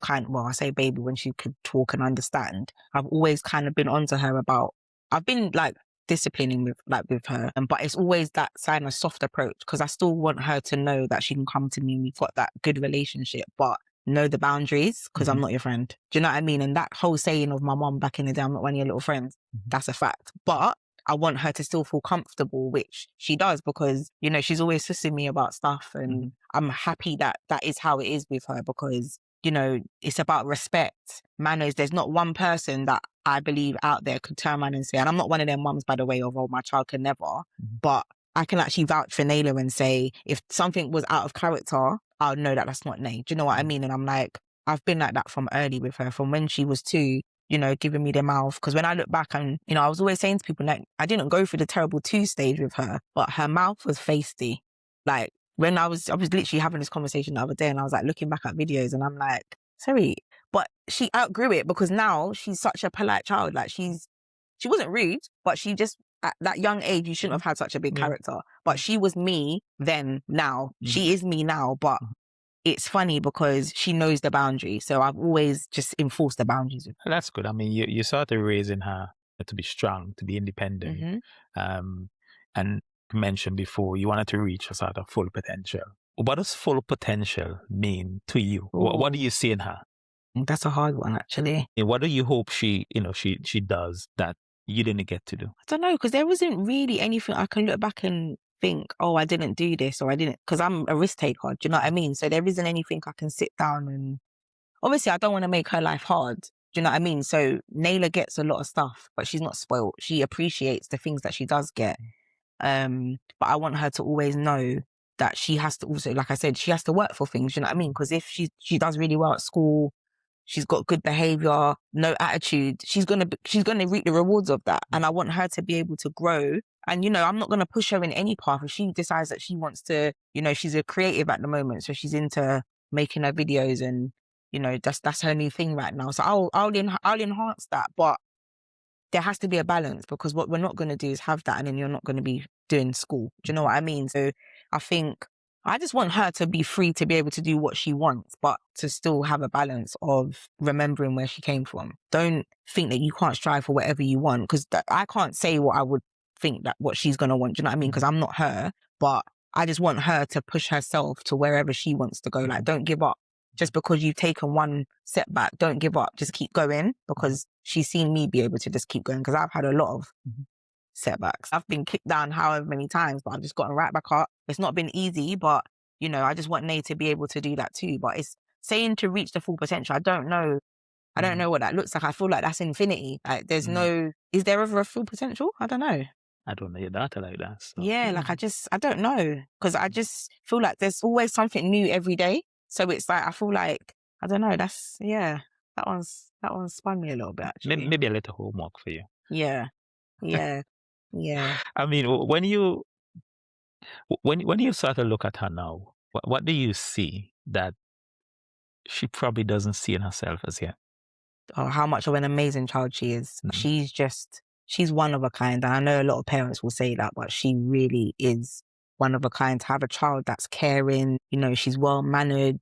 say baby, when she could talk and understand, I've always kind of been onto her about, I've been like disciplining with her, but it's always that kind of soft approach, because I still want her to know that she can come to me and we've got that good relationship, but know the boundaries, because I'm not your friend. Do you know what I mean? And that whole saying of my mom back in the day, I'm not one of your little friends, that's a fact. But I want her to still feel comfortable, which she does, because, she's always sussing me about stuff, and I'm happy that is how it is with her, because, it's about respect, manners. There's not one person that I believe out there could turn around and say, and I'm not one of them mums, by the way, of, oh, my child can never, but I can actually vouch for Naylor and say, if something was out of character, I'll know that that's not Nay. Do you know what I mean? And I'm like, I've been like that from early with her, from when she was 2, giving me the mouth. Because when I look back, and, I was always saying to people, like, I didn't go through the terrible 2 stage with her, but her mouth was feisty. Like, when I was literally having this conversation the other day, and I was like looking back at videos, and I'm like, sorry, but she outgrew it, because now she's such a polite child. Like, she wasn't rude, but she just, at that young age, you shouldn't have had such a big character. But she was me then, now. She is me now, but it's funny because she knows the boundary. So I've always just enforced the boundaries with her. That's good. I mean, you started raising her to be strong, to be independent. And mentioned before, you wanted to reach a sort of full potential. What does full potential mean to you? What do you see in her? That's a hard one, actually. And what do you hope she does that you didn't get to do? I don't know, because there wasn't really anything I can look back and think, oh, I didn't do this, or I didn't, because I'm a risk taker. Do you know what I mean? So there isn't anything I can sit down and, obviously I don't want to make her life hard. Do you know what I mean? So Naylor gets a lot of stuff, but she's not spoiled. She appreciates the things that she does get. But I want her to always know that she has to also, like I said, she has to work for things. You know what I mean? Because if she does really well at school, she's got good behavior, no attitude, she's gonna reap the rewards of that. And I want her to be able to grow. And, I'm not going to push her in any path. If she decides that she wants to, she's a creative at the moment, so she's into making her videos, and, that's her new thing right now. So I'll enhance that. But there has to be a balance, because what we're not going to do is have that and then you're not going to be doing school. Do you know what I mean? So I think I just want her to be free to be able to do what she wants, but to still have a balance of remembering where she came from. Don't think that you can't strive for whatever you want, because I can't say what I would think that what she's going to want. Do you know what I mean? Because I'm not her, but I just want her to push herself to wherever she wants to go. Like, don't give up. Just because you've taken one setback, don't give up. Just keep going, because she's seen me be able to just keep going, because I've had a lot of setbacks. I've been kicked down however many times, but I've just gotten right back up. It's not been easy, but, I just want Nay to be able to do that too. But it's saying to reach the full potential. I don't know what that looks like. I feel like that's infinity. Like, there's is there ever a full potential? I don't know. I don't know your data like that. So. Yeah, like I don't know. Because I just feel like there's always something new every day. So it's like, I feel like, I don't know, that one's spun me a little bit, actually. Maybe a little homework for you. Yeah. I mean, when you start to look at her now, what do you see that she probably doesn't see in herself as yet? Oh, how much of an amazing child she is. She's one of a kind. And I know a lot of parents will say that, but she really is one of a kind. To have a child that's caring, she's well mannered,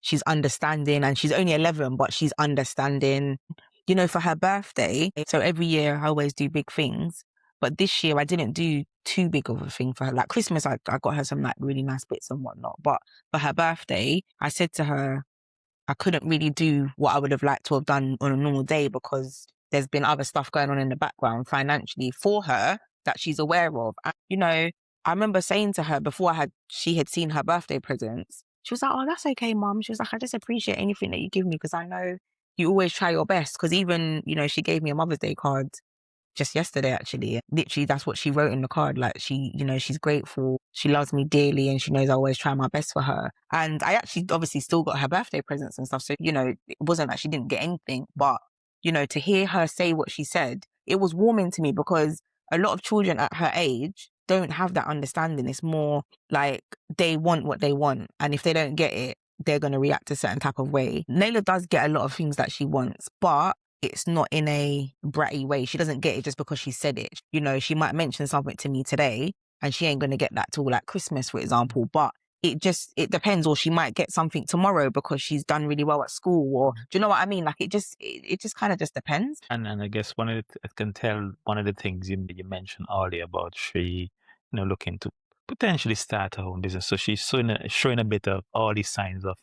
she's understanding, and she's only 11, but she's understanding. For her birthday, so every year I always do big things, but this year I didn't do too big of a thing for her. Like Christmas, I got her some like really nice bits and whatnot, but for her birthday, I said to her, I couldn't really do what I would have liked to have done on a normal day, because there's been other stuff going on in the background financially for her that she's aware of. And, I remember saying to her before she had seen her birthday presents, she was like, oh, that's okay, Mum. She was like, I just appreciate anything that you give me, because I know you always try your best. Because even, she gave me a Mother's Day card just yesterday, actually. Literally, that's what she wrote in the card. Like, she's grateful, she loves me dearly, and she knows I always try my best for her. And I actually obviously still got her birthday presents and stuff. So, it wasn't that she didn't get anything, but, to hear her say what she said, it was warming to me, because a lot of children at her age, don't have that understanding. It's more like they want what they want, and if they don't get it, they're going to react a certain type of way. Nayla does get a lot of things that she wants, but it's not in a bratty way. She doesn't get it just because she said it. You know, she might mention something to me today and she ain't going to get that till like Christmas, for example. But it depends. Or she might get something tomorrow because she's done really well at school. Or do you know what I mean? Like it just kind of just depends. And I guess I can tell one of the things you mentioned earlier about she, looking to potentially start her own business. So she's showing a bit of all these signs of,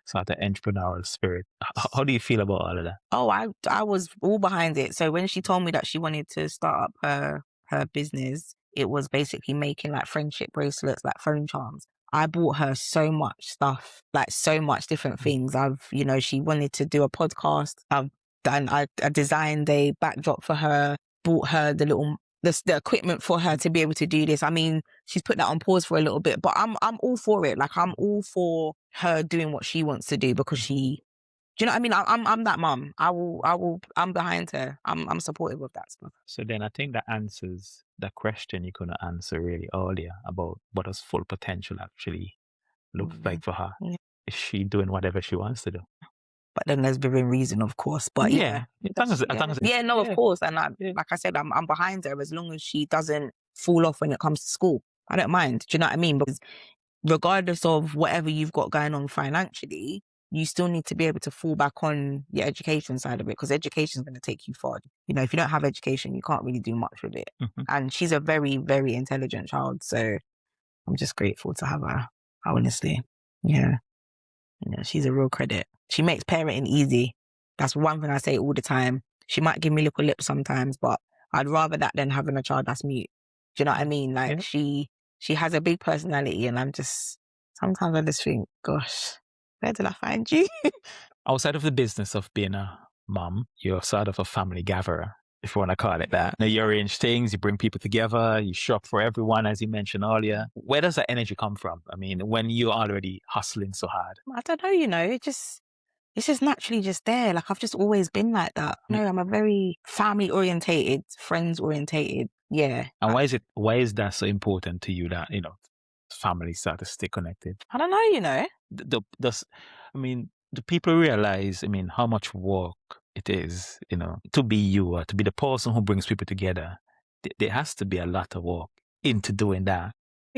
sort of entrepreneurial spirit. How do you feel about all of that? Oh, I was all behind it. So when she told me that she wanted to start up her business, it was basically making like friendship bracelets, like phone charms. I bought her so much stuff, like so much different things. She wanted to do a podcast. I designed a backdrop for her, bought her the equipment for her to be able to do this. I mean, she's put that on pause for a little bit, but I'm all for it. Like I'm all for her doing what she wants to do because do you know what I mean? I'm that mum. I'm behind her. I'm supportive of that stuff. So then I think that answers the question you couldn't answer really earlier about what does full potential actually look like for her. Yeah. Is she doing whatever she wants to do? But then there's within reason, of course. But yeah, of course. And like I said, I'm behind her as long as she doesn't fall off when it comes to school. I don't mind. Do you know what I mean? Because regardless of whatever you've got going on financially, you still need to be able to fall back on your education side of it, because education is going to take you far. You know, if you don't have education, you can't really do much with it. Mm-hmm. And she's a very, very intelligent child. So I'm just grateful to have her, honestly. Yeah. Yeah, she's a real credit. She makes parenting easy. That's one thing I say all the time. She might give me little lips sometimes, but I'd rather that than having a child that's mute. Do you know what I mean? Like she has a big personality, and sometimes I just think, gosh, where did I find you? Outside of the business of being a mom, you're sort of a family gatherer, if you want to call it that. Now, you arrange things, you bring people together, you shop for everyone, as you mentioned earlier. Where does that energy come from? I mean, when you're already hustling so hard? I don't know, it's just naturally just there. Like I've just always been like that. No, I'm a very family orientated, friends orientated. Yeah. And why is that so important to you that, families start to stay connected? I don't know, Do people realize, how much work it is, to be you or to be the person who brings people together? There has to be a lot of work into doing that.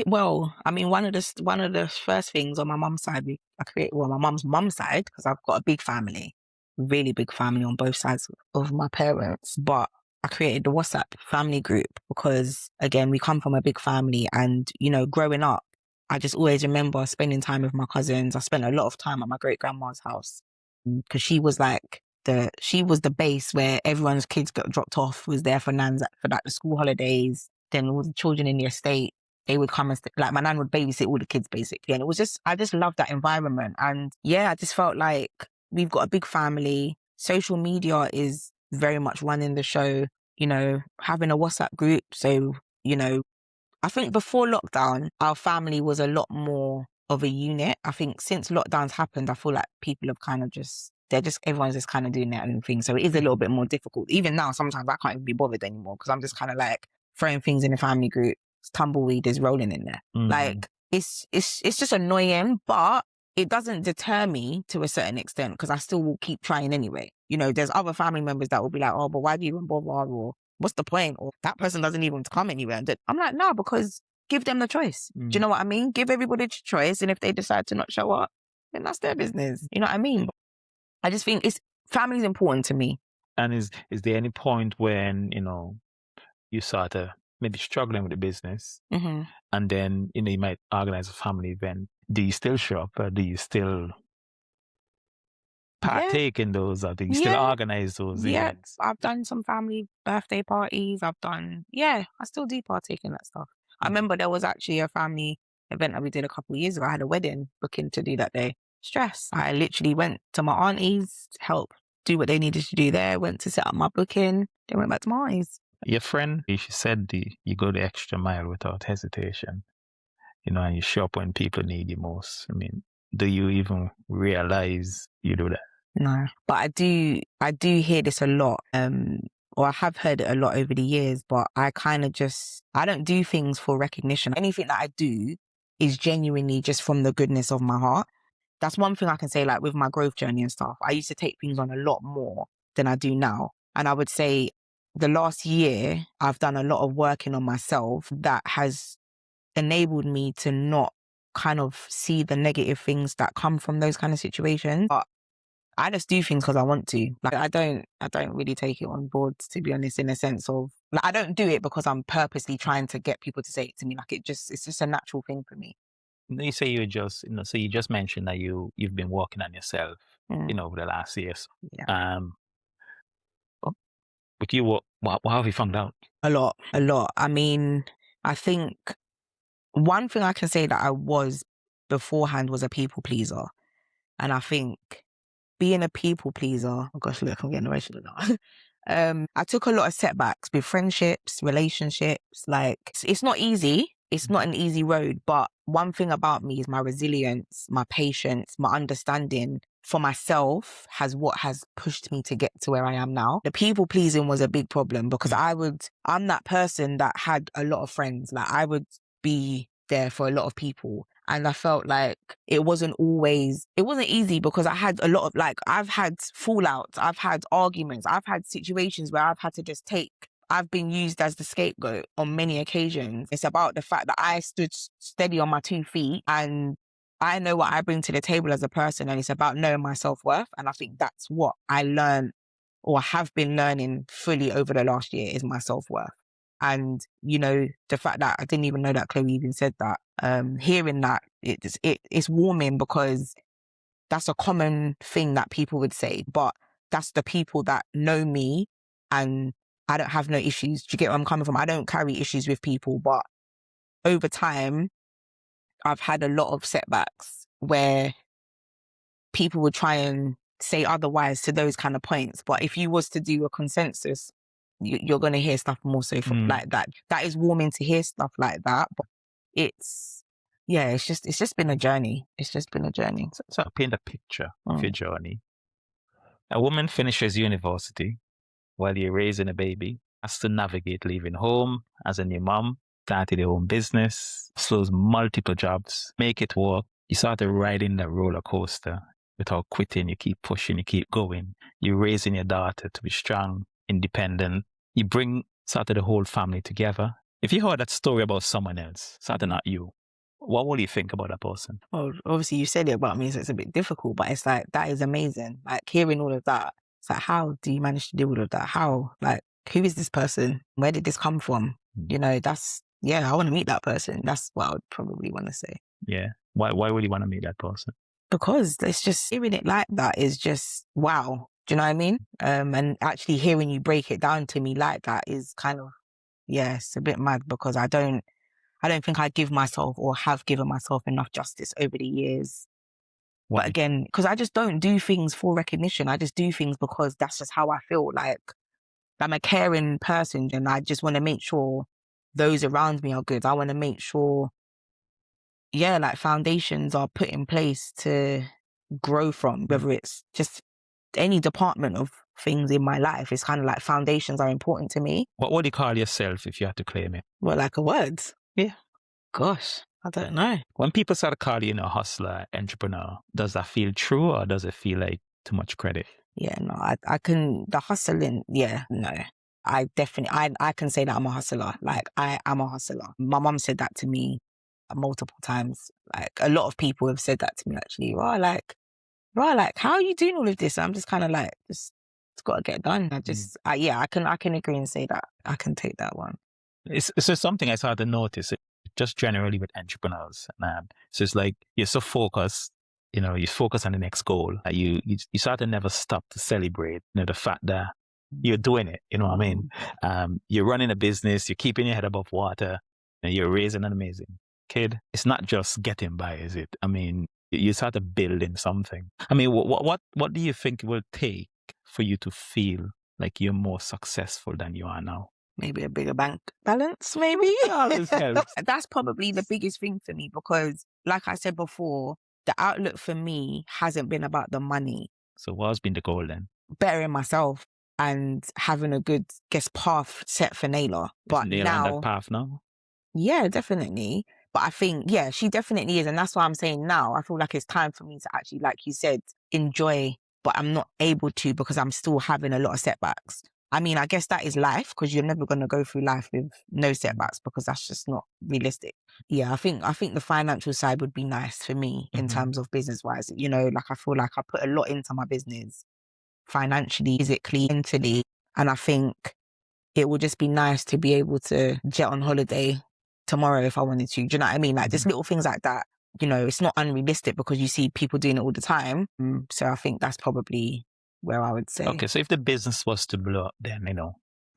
Well, I mean, one of the first things on my mum's side, my mum's side, because I've got a big family, really big family on both sides of my parents. But I created the WhatsApp family group because, again, we come from a big family, and growing up, I just always remember spending time with my cousins. I spent a lot of time at my great grandma's house because she was the base where everyone's kids got dropped off, was there for nans for like the school holidays. Then all the children in the estate, they would come and like my nan would babysit all the kids basically. And it was I just loved that environment. And yeah, I just felt like we've got a big family. Social media is very much running the show, having a WhatsApp group. So, I think before lockdown, our family was a lot more of a unit. I think since lockdowns happened, I feel like people have kind of everyone's just kind of doing their own thing. So it is a little bit more difficult. Even now, sometimes I can't even be bothered anymore because I'm just kind of like throwing things in the family group. Tumbleweed is rolling in there. Like it's just annoying, but it doesn't deter me to a certain extent because I still will keep trying anyway. There's other family members that will be like, oh, but why do you even bother? Or what's the point? Or that person doesn't even come anywhere. And I'm like, no, because give them the choice. Do you know what I mean? Give everybody the choice. And if they decide to not show up, then that's their business. You know what I mean? I just think family's important to me. And is there any point when, you sort of maybe struggling with the business and then, you might organize a family event? Do you still show up or do you still partake in those, or do you still organize those events? I've done some family birthday parties. I still do partake in that stuff. I remember there was actually a family event that we did a couple of years ago. I had a wedding booking to do that day. Stress. I literally went to my auntie's, help do what they needed to do there, went to set up my booking, then went back to my auntie's. Your friend, she said you go the extra mile without hesitation, and you show up when people need you most. I mean, do you even realize you do that? No, but I do hear this a lot. or I have heard it a lot over the years, but I kind of I don't do things for recognition. Anything that I do is genuinely just from the goodness of my heart. That's one thing I can say, like with my growth journey and stuff. I used to take things on a lot more than I do now. And I would say the last year, I've done a lot of working on myself that has enabled me to not kind of see the negative things that come from those kind of situations. But I just do things because I want to. Like I don't really take it on board, to be honest, in a sense of like I don't do it because I'm purposely trying to get people to say it to me. Like it's just a natural thing for me. You say so you just mentioned that you've been working on yourself, Mm, over the last years. yeah. Um, with you, what have you found out? A lot, a lot. I mean, I think one thing I can say that I was beforehand was a people pleaser. And I think being a people pleaser, oh gosh, look, I'm getting emotional now. I took a lot of setbacks with friendships, relationships. Like, it's not easy. It's not an easy road. But one thing about me is my resilience, my patience, my understanding for myself what has pushed me to get to where I am now. The people pleasing was a big problem because I'm that person that had a lot of friends. Like, I would be there for a lot of people. And I felt like it wasn't easy because I had a lot of, like, I've had fallouts, I've had arguments, I've had situations where I've had to I've been used as the scapegoat on many occasions. It's about the fact that I stood steady on my 2 feet and I know what I bring to the table as a person, and it's about knowing my self-worth. And I think that's what I learned or have been learning fully over the last year is my self-worth. And, the fact that I didn't even know that Chloe even said that, hearing that, it's warming because that's a common thing that people would say, but that's the people that know me and I don't have no issues. Do you get where I'm coming from? I don't carry issues with people, but over time, I've had a lot of setbacks where people would try and say otherwise to those kind of points. But if you was to do a consensus, you're going to hear stuff more so like that. That is warming to hear stuff like that. But it's just been a journey. It's just been a journey. So paint a picture of your journey. A woman finishes university while you're raising a baby, has to navigate leaving home as a new mom, started your own business, slows multiple jobs, make it work. You started riding that roller coaster without quitting. You keep pushing, you keep going. You're raising your daughter to be strong, independent. You bring sort of the whole family together. If you heard that story about someone else, sort of not you, what will you think about that person? Well, obviously you said it about me, so it's a bit difficult, but it's like, that is amazing. Like hearing all of that, it's like, how do you manage to do all of that? How? Like, who is this person? Where did this come from? I want to meet that person. That's what I would probably want to say. Yeah. Why would you want to meet that person? Because it's just hearing it like that is just wow. Do you know what I mean? And actually hearing you break it down to me like that is kind of, it's a bit mad because I don't think I give myself or have given myself enough justice over the years. But again, because I just don't do things for recognition. I just do things because that's just how I feel. Like, I'm a caring person and I just want to make sure those around me are good. I want to make sure, like foundations are put in place to grow from, whether it's just any department of things in my life. It's kind of like foundations are important to me. What would you call yourself if you had to claim it? Well, like a word? Yeah. Gosh, I don't know. When people start calling you a hustler, entrepreneur, does that feel true or does it feel like too much credit? Yeah, no, I can, the hustling, no. I definitely, I can say that I'm a hustler. Like, I am a hustler. My mum said that to me multiple times. Like, a lot of people have said that to me, actually. Like, how are you doing all of this? I'm just kind of like, it's got to get done. I can agree and say that. I can take that one. It's just something I started to notice, just generally with entrepreneurs. So it's like you're so focused, you focus on the next goal. You sort of never stop to celebrate, the fact that you're doing it. You know what I mean? You're running a business, you're keeping your head above water, and you're raising an amazing kid. It's not just getting by, is it? I mean, you start to building something. I mean, what do you think it will take for you to feel like you're more successful than you are now? Maybe a bigger bank balance, maybe. Always helps. That's probably the biggest thing for me because, like I said before, the outlook for me hasn't been about the money. So what's been the goal then? Bettering myself and having a good, path set for Naylor. But Nail on now, that path now. yeah, definitely. But I think, yeah, she definitely is. And that's why I'm saying now, I feel like it's time for me to actually, like you said, enjoy, but I'm not able to because I'm still having a lot of setbacks. I mean, I guess that is life because you're never going to go through life with no setbacks because that's just not realistic. Yeah, I think the financial side would be nice for me in terms of business wise. You know, like I feel like I put a lot into my business financially, physically, mentally. And I think it would just be nice to be able to jet on holiday tomorrow if I wanted to. Do you know what I mean? Like just little things like that. You know, it's not unrealistic because you see people doing it all the time. So I think that's probably where I would say. Okay, so if the business was to blow up, then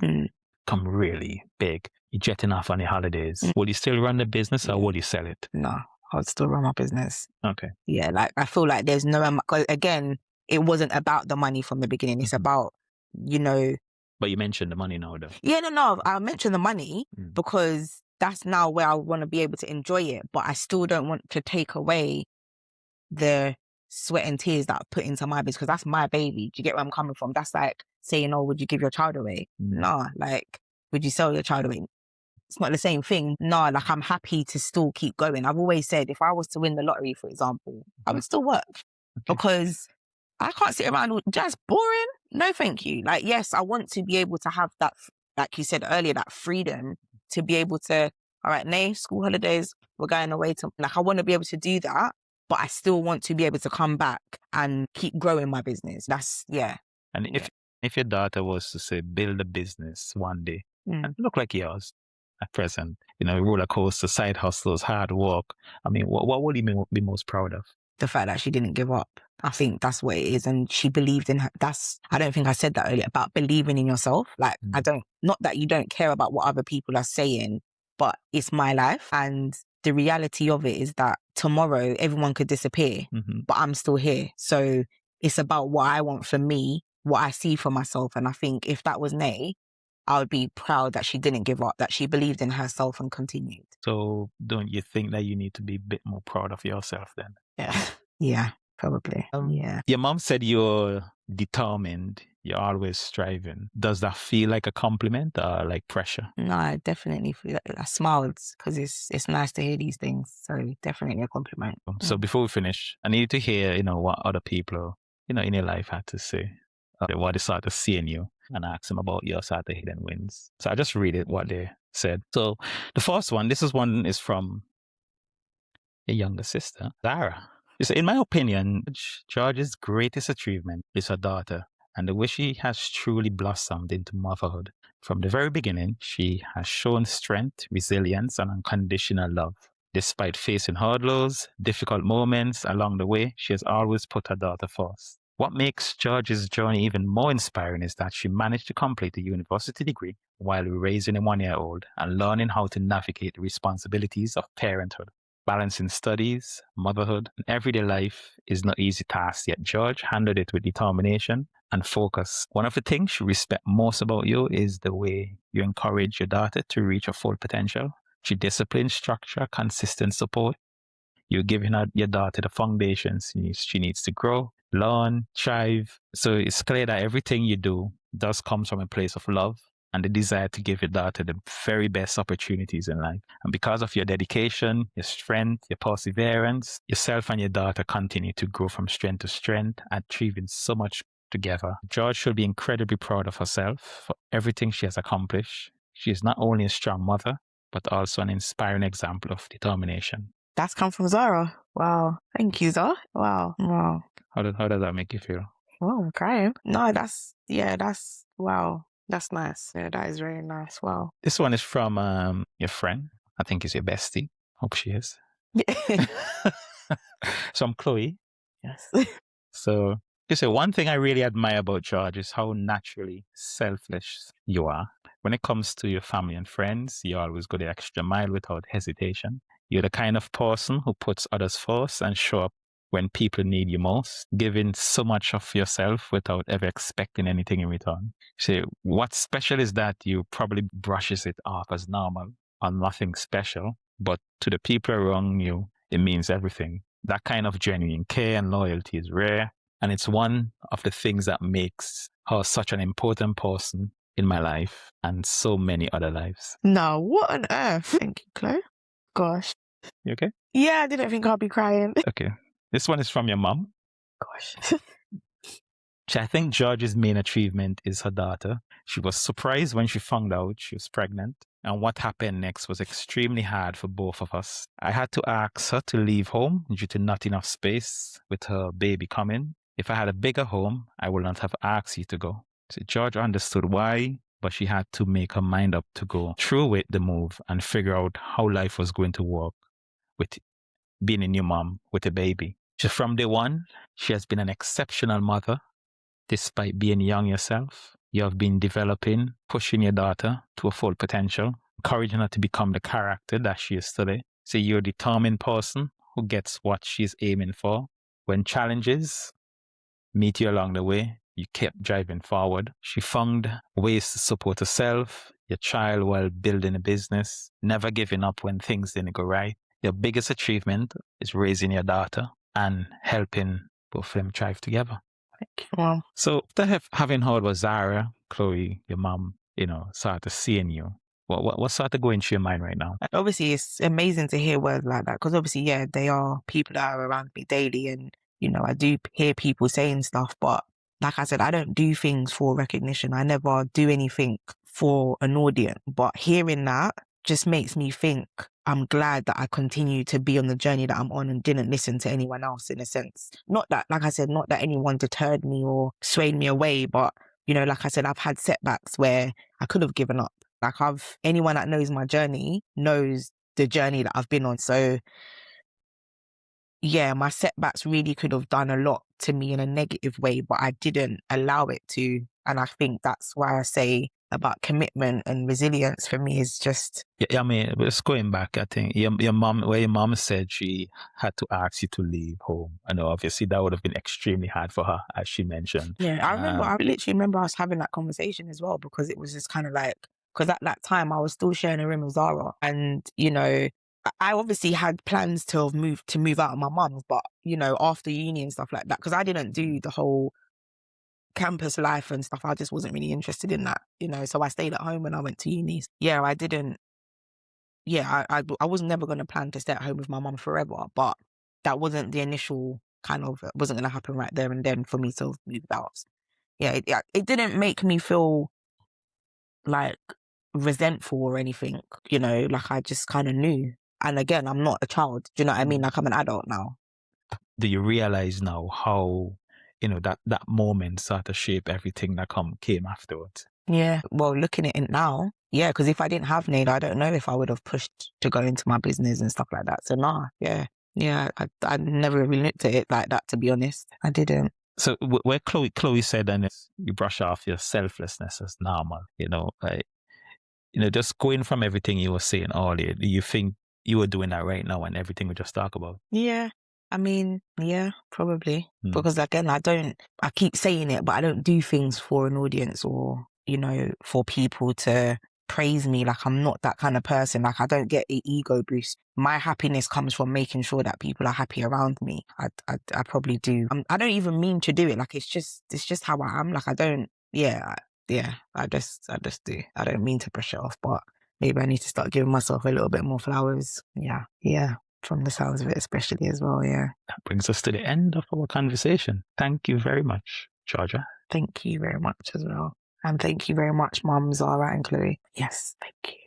Mm. come really big, you're jetting off on your holidays. Would you still run the business or would you sell it? No, I would still run my business. Okay. Yeah, like I feel like there's no, again, it wasn't about the money from the beginning. It's about, you know. But you mentioned the money now, though. Yeah, no, I mentioned the money because that's now where I want to be able to enjoy it. But I still don't want to take away the sweat and tears that I put into my business because that's my baby. Do you get where I'm coming from? That's like saying, oh, would you give your child away? Nah, like, would you sell your child away? It's not the same thing. Nah, like I'm happy to still keep going. I've always said if I was to win the lottery, for example, I would still work because I can't sit around just boring. No, thank you. Like, yes, I want to be able to have that, like you said earlier, that freedom to be able to, all right, Nay, school holidays, we're going away to, like, I want to be able to do that, but I still want to be able to come back and keep growing my business. That's, yeah. And if your daughter was to say, build a business one day, look like yours at present, roller coaster, side hustles, hard work. I mean, what would you be most proud of? The fact that she didn't give up. I think that's what it is. And she believed in her. I don't think I said that earlier about believing in yourself. Like, not that you don't care about what other people are saying, but it's my life. And the reality of it is that tomorrow everyone could disappear, but I'm still here. So it's about what I want for me, what I see for myself. And I think if that was Nay, I would be proud that she didn't give up, that she believed in herself and continued. So don't you think that you need to be a bit more proud of yourself then? Yeah. Yeah, probably. Yeah. Your mom said you're determined, you're always striving. Does that feel like a compliment or like pressure? No, I definitely feel like I smiled because it's nice to hear these things. So definitely a compliment. So before we finish, I need to hear, what other people, in your life had to say. What they started seeing you and ask them about your sort of hidden wins. So I just read it what they said. So the first one, this is from your younger sister, Zara. She said, in my opinion, George's greatest achievement is her daughter and the way she has truly blossomed into motherhood. From the very beginning, she has shown strength, resilience, and unconditional love. Despite facing hurdles, difficult moments along the way, she has always put her daughter first. What makes George's journey even more inspiring is that she managed to complete a university degree while raising a 1-year-old and learning how to navigate the responsibilities of parenthood. Balancing studies, motherhood, and everyday life is no easy task, yet George handled it with determination and focus. One of the things she respects most about you is the way you encourage your daughter to reach her full potential. Through discipline, structure, consistent support, you're giving your daughter the foundations she needs to grow, learn, thrive. So it's clear that everything you do does come from a place of love and the desire to give your daughter the very best opportunities in life. And because of your dedication, your strength, your perseverance, yourself and your daughter continue to grow from strength to strength, achieving so much together. George should be incredibly proud of herself for everything she has accomplished. She is not only a strong mother, but also an inspiring example of determination. That's come from Zara. Wow. Thank you, Zara. Wow. How does that make you feel? Oh, I'm crying. No, wow. That's nice. Yeah, that is very nice. Wow. This one is from your friend. I think is your bestie. Hope she is. So I'm Chloe. Yes. So you say one thing I really admire about George is how naturally selfless you are. When it comes to your family and friends, you always go the extra mile without hesitation. You're the kind of person who puts others first and show up when people need you most, giving so much of yourself without ever expecting anything in return. So what's special is that you probably brushes it off as normal or nothing special, but to the people around you, it means everything. That kind of genuine care and loyalty is rare, and it's one of the things that makes how such an important person in my life and so many other lives. No, what on earth? Thank you, Chloe. Gosh. You okay? Yeah, I didn't think I'd be crying. Okay. This one is from your mom. Gosh. I think George's main achievement is her daughter. She was surprised when she found out she was pregnant, and what happened next was extremely hard for both of us. I had to ask her to leave home due to not enough space with her baby coming. If I had a bigger home, I would not have asked you to go. So George understood why, but she had to make her mind up to go through with the move and figure out how life was going to work with being a new mom with a baby. So from day one, she has been an exceptional mother. Despite being young yourself, you have been developing, pushing your daughter to a full potential, encouraging her to become the character that she is today. So you're a determined person who gets what she's aiming for. When challenges meet you along the way, you kept driving forward. She found ways to support herself, your child while building a business, never giving up when things didn't go right. Your biggest achievement is raising your daughter and helping both of them thrive together. Well, So after having heard what Zara, Chloe, your mom, started seeing you, what started going through your mind right now? obviously, it's amazing to hear words like that because obviously, yeah, they are people that are around me daily, and I do hear people saying stuff, but like I said, I don't do things for recognition. I never do anything for an audience. But hearing that just makes me think I'm glad that I continue to be on the journey that I'm on and didn't listen to anyone else in a sense. Not that, like I said, not that anyone deterred me or swayed me away, but like I said, I've had setbacks where I could have given up. Like anyone that knows my journey knows the journey that I've been on. So yeah, my setbacks really could have done a lot to me in a negative way, but I didn't allow it to. And I think that's why I say about commitment and resilience for me is just. Yeah, I mean, just going back, I think your mom said she had to ask you to leave home. I know, obviously, that would have been extremely hard for her, as she mentioned. Yeah, I literally remember us having that conversation as well, because it was just kind of like, because at that time I was still sharing a room with Zara, and I obviously had plans to move out of my mum's, but after uni and stuff like that, because I didn't do the whole campus life and stuff. I just wasn't really interested in that, so I stayed at home when I went to uni. Yeah, I didn't. Yeah, I was never going to plan to stay at home with my mum forever, but that wasn't the initial kind of, it wasn't going to happen right there and then for me to move out. Yeah, it didn't make me feel like resentful or anything, like I just kind of knew. And again, I'm not a child. Do you know what I mean? Like I'm an adult now. Do you realize now how, that moment started to shape everything that came afterwards? Yeah. Well, looking at it now, yeah, because if I didn't have Nate, I don't know if I would have pushed to go into my business and stuff like that. So nah, yeah. Yeah, I never really looked at it like that, to be honest. I didn't. So where Chloe said, and you brush off your selflessness as normal, just going from everything you were saying earlier, do you think you were doing that right now and everything we just talked about? Yeah. I mean, yeah, probably. Because again, I keep saying it, but I don't do things for an audience or, for people to praise me. Like I'm not that kind of person. Like I don't get an ego boost. My happiness comes from making sure that people are happy around me. I probably do. I don't even mean to do it. Like it's just how I am. Like I don't, yeah, I just do. I don't mean to brush it off, but maybe I need to start giving myself a little bit more flowers. Yeah. From the sounds of it, especially as well, yeah. That brings us to the end of our conversation. Thank you very much, Georgia. Thank you very much as well. And thank you very much, Mum, Zara and Chloe. Yes, thank you.